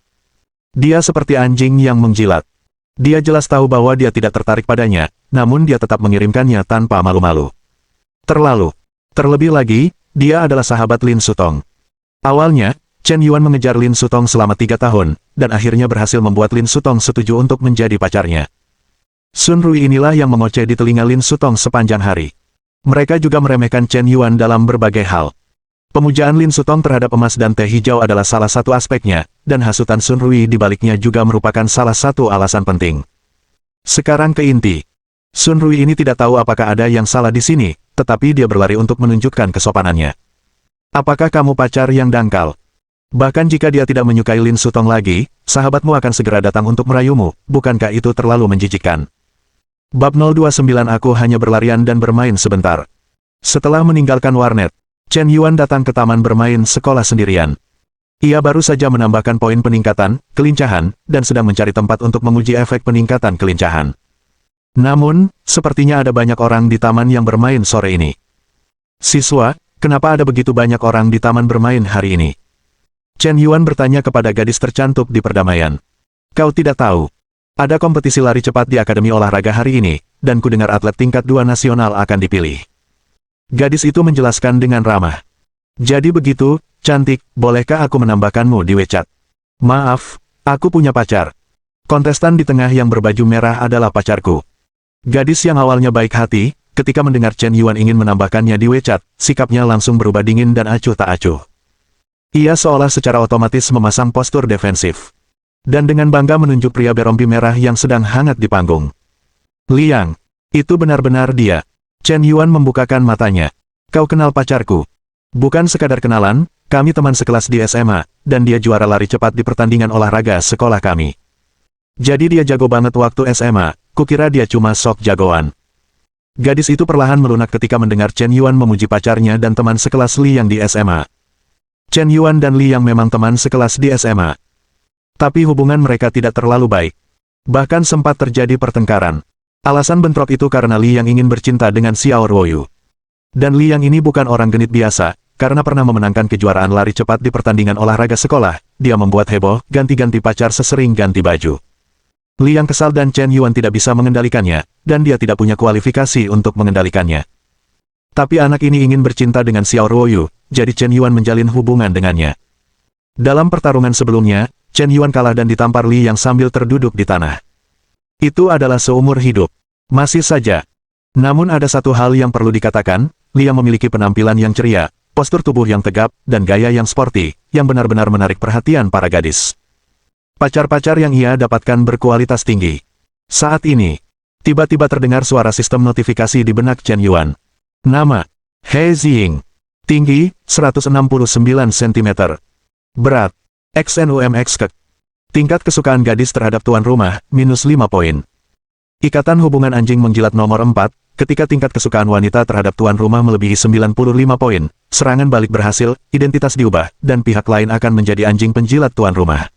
Dia seperti anjing yang menjilat. Dia jelas tahu bahwa dia tidak tertarik padanya, namun dia tetap mengirimkannya tanpa malu-malu. Terlebih lagi, dia adalah sahabat Lin Sutong. Awalnya, Chen Yuan mengejar Lin Sutong selama 3 tahun, dan akhirnya berhasil membuat Lin Sutong setuju untuk menjadi pacarnya. Sun Rui inilah yang mengoceh di telinga Lin Sutong sepanjang hari. Mereka juga meremehkan Chen Yuan dalam berbagai hal. Pemujaan Lin Sutong terhadap emas dan teh hijau adalah salah satu aspeknya, dan hasutan Sun Rui di baliknya juga merupakan salah satu alasan penting. Sekarang ke inti. Sun Rui ini tidak tahu apakah ada yang salah di sini, tetapi dia berlari untuk menunjukkan kesopanannya. Apakah kamu pacar yang dangkal? Bahkan jika dia tidak menyukai Lin Sutong lagi, sahabatmu akan segera datang untuk merayumu, bukankah itu terlalu menjijikkan? Bab 029 Aku hanya berlarian dan bermain sebentar. Setelah meninggalkan warnet, Chen Yuan datang ke taman bermain sekolah sendirian. Ia baru saja menambahkan poin peningkatan, kelincahan, dan sedang mencari tempat untuk menguji efek peningkatan kelincahan. Namun, sepertinya ada banyak orang di taman yang bermain sore ini. Siswa, kenapa ada begitu banyak orang di taman bermain hari ini? Chen Yuan bertanya kepada gadis tercantik di perdamaian. Kau tidak tahu. Ada kompetisi lari cepat di Akademi Olahraga hari ini, dan kudengar atlet tingkat 2 nasional akan dipilih. Gadis itu menjelaskan dengan ramah. Jadi begitu, cantik, bolehkah aku menambahkanmu di WeChat? Maaf, aku punya pacar. Kontestan di tengah yang berbaju merah adalah pacarku. Gadis yang awalnya baik hati, ketika mendengar Chen Yuan ingin menambahkannya di WeChat, sikapnya langsung berubah dingin dan acuh tak acuh. Ia seolah secara otomatis memasang postur defensif. Dan dengan bangga menunjuk pria berompi merah yang sedang hangat di panggung. Liang, itu benar-benar dia. Chen Yuan membukakan matanya. Kau kenal pacarku? Bukan sekadar kenalan, kami teman sekelas di SMA, dan dia juara lari cepat di pertandingan olahraga sekolah kami. Jadi dia jago banget waktu SMA, kukira dia cuma sok jagoan. Gadis itu perlahan melunak ketika mendengar Chen Yuan memuji pacarnya dan teman sekelas Li Yang di SMA. Chen Yuan dan Li Yang memang teman sekelas di SMA. Tapi hubungan mereka tidak terlalu baik. Bahkan sempat terjadi pertengkaran. Alasan bentrok itu karena Li Yang ingin bercinta dengan Xiao Ruoyu. Dan Li Yang ini bukan orang genit biasa, karena pernah memenangkan kejuaraan lari cepat di pertandingan olahraga sekolah, dia membuat heboh, ganti-ganti pacar sesering ganti baju. Li Yang kesal dan Chen Yuan tidak bisa mengendalikannya, dan dia tidak punya kualifikasi untuk mengendalikannya. Tapi anak ini ingin bercinta dengan Xiao Ruoyu, jadi Chen Yuan menjalin hubungan dengannya. Dalam pertarungan sebelumnya, Chen Yuan kalah dan ditampar Li Yang sambil terduduk di tanah. Itu adalah seumur hidup. Masih saja. Namun ada satu hal yang perlu dikatakan, Li Yang memiliki penampilan yang ceria, postur tubuh yang tegap, dan gaya yang sporty, yang benar-benar menarik perhatian para gadis. Pacar-pacar yang ia dapatkan berkualitas tinggi. Saat ini, tiba-tiba terdengar suara sistem notifikasi di benak Chen Yuan. Nama, He Ziying. Tinggi, 169 cm. Berat, XNUMX. Tingkat kesukaan gadis terhadap tuan rumah, -5 poin. Ikatan hubungan anjing menjilat nomor 4, ketika tingkat kesukaan wanita terhadap tuan rumah melebihi 95 poin, serangan balik berhasil, identitas diubah, dan pihak lain akan menjadi anjing penjilat tuan rumah.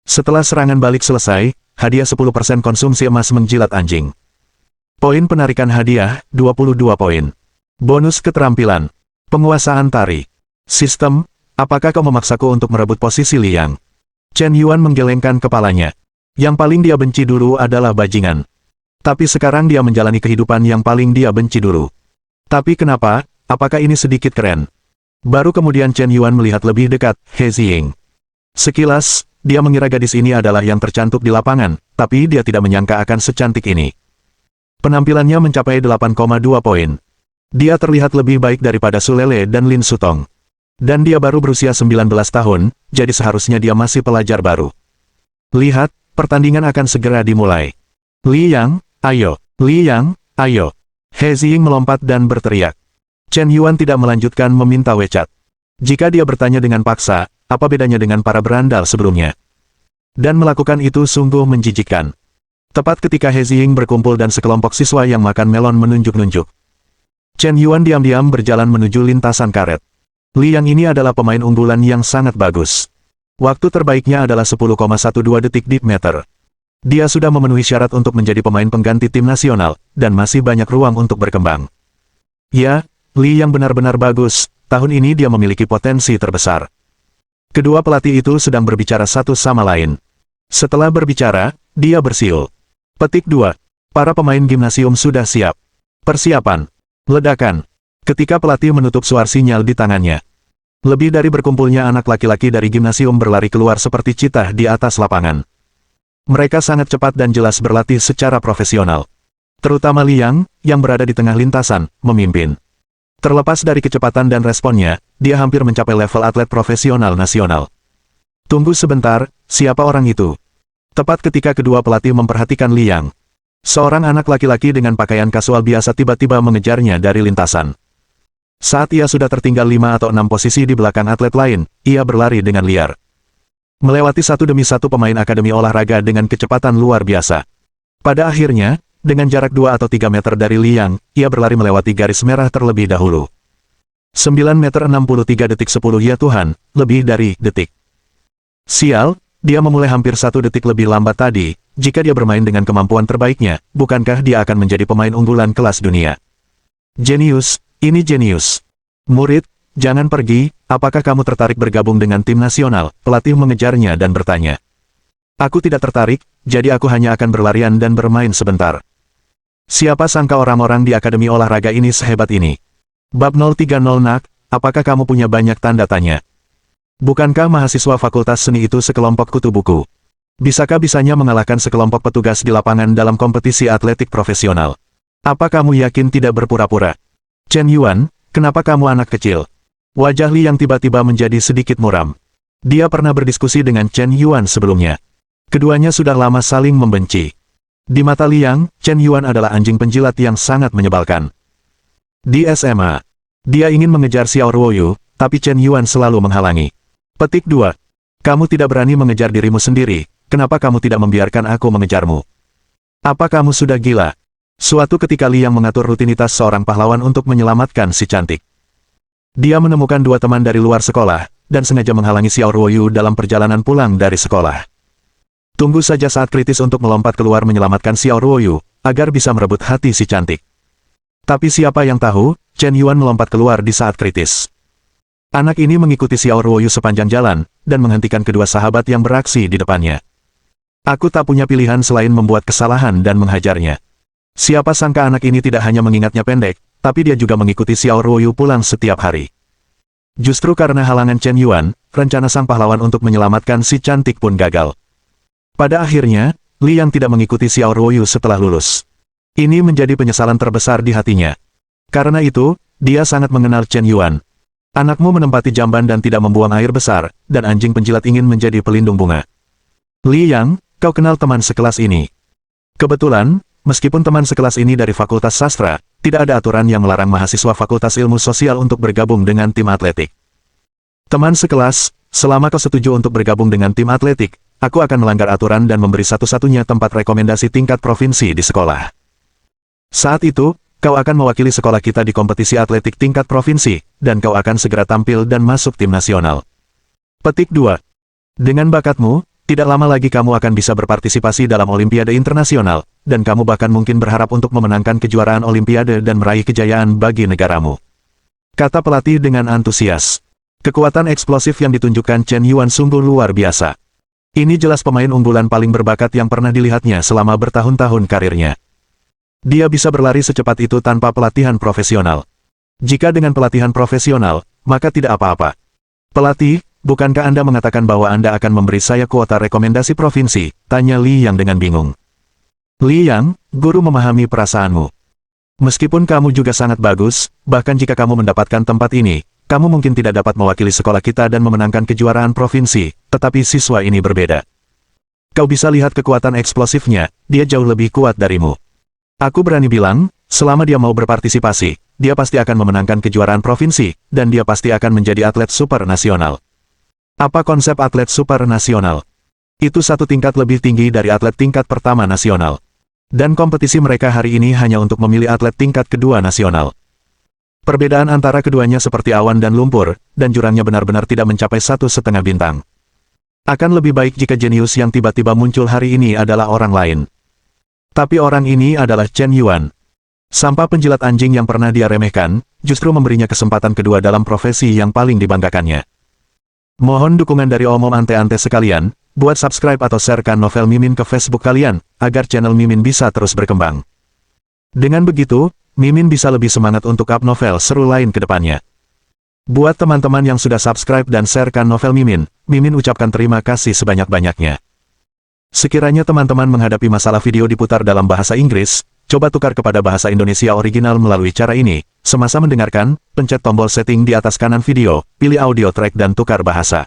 Setelah serangan balik selesai, hadiah 10% konsumsi emas menjilat anjing. Poin penarikan hadiah, 22 poin. Bonus keterampilan. Penguasaan tari. Sistem, apakah kau memaksaku untuk merebut posisi Li Yang? Chen Yuan menggelengkan kepalanya. Yang paling dia benci dulu adalah bajingan. Tapi sekarang dia menjalani kehidupan yang paling dia benci dulu. Tapi kenapa, apakah ini sedikit keren? Baru kemudian Chen Yuan melihat lebih dekat, He Ziying. Sekilas, dia mengira gadis ini adalah yang tercantik di lapangan, tapi dia tidak menyangka akan secantik ini. Penampilannya mencapai 8,2 poin. Dia terlihat lebih baik daripada Su Lele dan Lin Sutong. Dan dia baru berusia 19 tahun, jadi seharusnya dia masih pelajar baru. Lihat, pertandingan akan segera dimulai. Li Yang, ayo. Li Yang, ayo. He Ziying melompat dan berteriak. Chen Yuan tidak melanjutkan meminta WeChat. Jika dia bertanya dengan paksa, apa bedanya dengan para berandal sebelumnya? Dan melakukan itu sungguh menjijikkan. Tepat ketika He Ziying berkumpul dan sekelompok siswa yang makan melon menunjuk-nunjuk. Chen Yuan diam-diam berjalan menuju lintasan karet. Li Yang ini adalah pemain unggulan yang sangat bagus. Waktu terbaiknya adalah 10,12 detik deep meter. Dia sudah memenuhi syarat untuk menjadi pemain pengganti tim nasional, dan masih banyak ruang untuk berkembang. Ya, Li yang benar-benar bagus, tahun ini dia memiliki potensi terbesar. Kedua pelatih itu sedang berbicara satu sama lain. Setelah berbicara, dia bersiul. Petik 2. Para pemain gimnasium sudah siap. Persiapan. Ledakan. Ketika pelatih menutup suar sinyal di tangannya. Lebih dari berkumpulnya anak laki-laki dari gimnasium berlari keluar seperti citah di atas lapangan. Mereka sangat cepat dan jelas berlatih secara profesional. Terutama Liang, yang berada di tengah lintasan, memimpin. Terlepas dari kecepatan dan responnya, dia hampir mencapai level atlet profesional nasional. Tunggu sebentar, siapa orang itu? Tepat ketika kedua pelatih memperhatikan Liang. Seorang anak laki-laki dengan pakaian kasual biasa tiba-tiba mengejarnya dari lintasan. Saat ia sudah tertinggal 5 atau 6 posisi di belakang atlet lain, ia berlari dengan liar. Melewati satu demi satu pemain akademi olahraga dengan kecepatan luar biasa. Pada akhirnya, dengan jarak 2 atau 3 meter dari Liang, ia berlari melewati garis merah terlebih dahulu. 9 meter 63 detik 10 ya Tuhan, lebih dari detik. Sial, dia memulai hampir 1 detik lebih lambat tadi. Jika dia bermain dengan kemampuan terbaiknya, bukankah dia akan menjadi pemain unggulan kelas dunia? Jenius, ini jenius. Murid, jangan pergi, apakah kamu tertarik bergabung dengan tim nasional? Pelatih mengejarnya dan bertanya. Aku tidak tertarik, jadi aku hanya akan berlarian dan bermain sebentar. Siapa sangka orang-orang di akademi olahraga ini sehebat ini? Bab 030 Nak, apakah kamu punya banyak tanda tanya? Bukankah mahasiswa fakultas seni itu sekelompok kutu buku? Bisakah-bisanya mengalahkan sekelompok petugas di lapangan dalam kompetisi atletik profesional? Apa kamu yakin tidak berpura-pura? Chen Yuan, kenapa kamu anak kecil? Wajah Li yang tiba-tiba menjadi sedikit muram. Dia pernah berdiskusi dengan Chen Yuan sebelumnya. Keduanya sudah lama saling membenci. Di mata Liang, Chen Yuan adalah anjing penjilat yang sangat menyebalkan. Di SMA, dia ingin mengejar Xiao Ruoyu, tapi Chen Yuan selalu menghalangi. Petik 2. Kamu tidak berani mengejar dirimu sendiri, kenapa kamu tidak membiarkan aku mengejarmu? Apa kamu sudah gila? Suatu ketika Liang mengatur rutinitas seorang pahlawan untuk menyelamatkan si cantik. Dia menemukan 2 teman dari luar sekolah, dan sengaja menghalangi Xiao Ruoyu dalam perjalanan pulang dari sekolah. Tunggu saja saat kritis untuk melompat keluar menyelamatkan Xiao Ruoyu, agar bisa merebut hati si cantik. Tapi siapa yang tahu, Chen Yuan melompat keluar di saat kritis. Anak ini mengikuti Xiao Ruoyu sepanjang jalan, dan menghentikan kedua sahabat yang beraksi di depannya. Aku tak punya pilihan selain membuat kesalahan dan menghajarnya. Siapa sangka anak ini tidak hanya mengingatnya pendek, tapi dia juga mengikuti Xiao Ruoyu pulang setiap hari. Justru karena halangan Chen Yuan, rencana sang pahlawan untuk menyelamatkan si cantik pun gagal. Pada akhirnya, Li yang tidak mengikuti Xiao Ruoyu setelah lulus. Ini menjadi penyesalan terbesar di hatinya. Karena itu, dia sangat mengenal Chen Yuan. Anakmu menempati jamban dan tidak membuang air besar, dan anjing penjilat ingin menjadi pelindung bunga. Li Yang, kau kenal teman sekelas ini? Kebetulan, meskipun teman sekelas ini dari Fakultas Sastra, tidak ada aturan yang melarang mahasiswa Fakultas Ilmu Sosial untuk bergabung dengan tim atletik. Teman sekelas, selama kau setuju untuk bergabung dengan tim atletik, aku akan melanggar aturan dan memberi satu-satunya tempat rekomendasi tingkat provinsi di sekolah. Saat itu, kau akan mewakili sekolah kita di kompetisi atletik tingkat provinsi, dan kau akan segera tampil dan masuk tim nasional. Petik 2. Dengan bakatmu, tidak lama lagi kamu akan bisa berpartisipasi dalam Olimpiade Internasional, dan kamu bahkan mungkin berharap untuk memenangkan kejuaraan Olimpiade dan meraih kejayaan bagi negaramu. Kata pelatih dengan antusias. Kekuatan eksplosif yang ditunjukkan Chen Yuan sungguh luar biasa. Ini jelas pemain unggulan paling berbakat yang pernah dilihatnya selama bertahun-tahun karirnya. Dia bisa berlari secepat itu tanpa pelatihan profesional. Jika dengan pelatihan profesional, maka tidak apa-apa. Pelatih, bukankah Anda mengatakan bahwa Anda akan memberi saya kuota rekomendasi provinsi? Tanya Li Yang dengan bingung. Li Yang, guru memahami perasaanmu. Meskipun kamu juga sangat bagus, bahkan jika kamu mendapatkan tempat ini, kamu mungkin tidak dapat mewakili sekolah kita dan memenangkan kejuaraan provinsi, tetapi siswa ini berbeda. Kau bisa lihat kekuatan eksplosifnya, dia jauh lebih kuat darimu. Aku berani bilang, selama dia mau berpartisipasi, dia pasti akan memenangkan kejuaraan provinsi, dan dia pasti akan menjadi atlet super nasional. Apa konsep atlet super nasional? Itu satu tingkat lebih tinggi dari atlet tingkat pertama nasional. Dan kompetisi mereka hari ini hanya untuk memilih atlet tingkat kedua nasional. Perbedaan antara keduanya seperti awan dan lumpur, dan jurangnya benar-benar tidak mencapai 1,5 bintang. Akan lebih baik jika jenius yang tiba-tiba muncul hari ini adalah orang lain. Tapi orang ini adalah Chen Yuan. Sampah penjilat anjing yang pernah dia remehkan, justru memberinya kesempatan kedua dalam profesi yang paling dibanggakannya. Mohon dukungan dari om-om ante-ante sekalian, buat subscribe atau sharekan novel Mimin ke Facebook kalian, agar channel Mimin bisa terus berkembang. Dengan begitu, Mimin bisa lebih semangat untuk up novel seru lain ke depannya. Buat teman-teman yang sudah subscribe dan sharekan novel Mimin, Mimin ucapkan terima kasih sebanyak-banyaknya. Sekiranya teman-teman menghadapi masalah video diputar dalam bahasa Inggris, coba tukar kepada bahasa Indonesia original melalui cara ini. Semasa mendengarkan, pencet tombol setting di atas kanan video, pilih audio track dan tukar bahasa.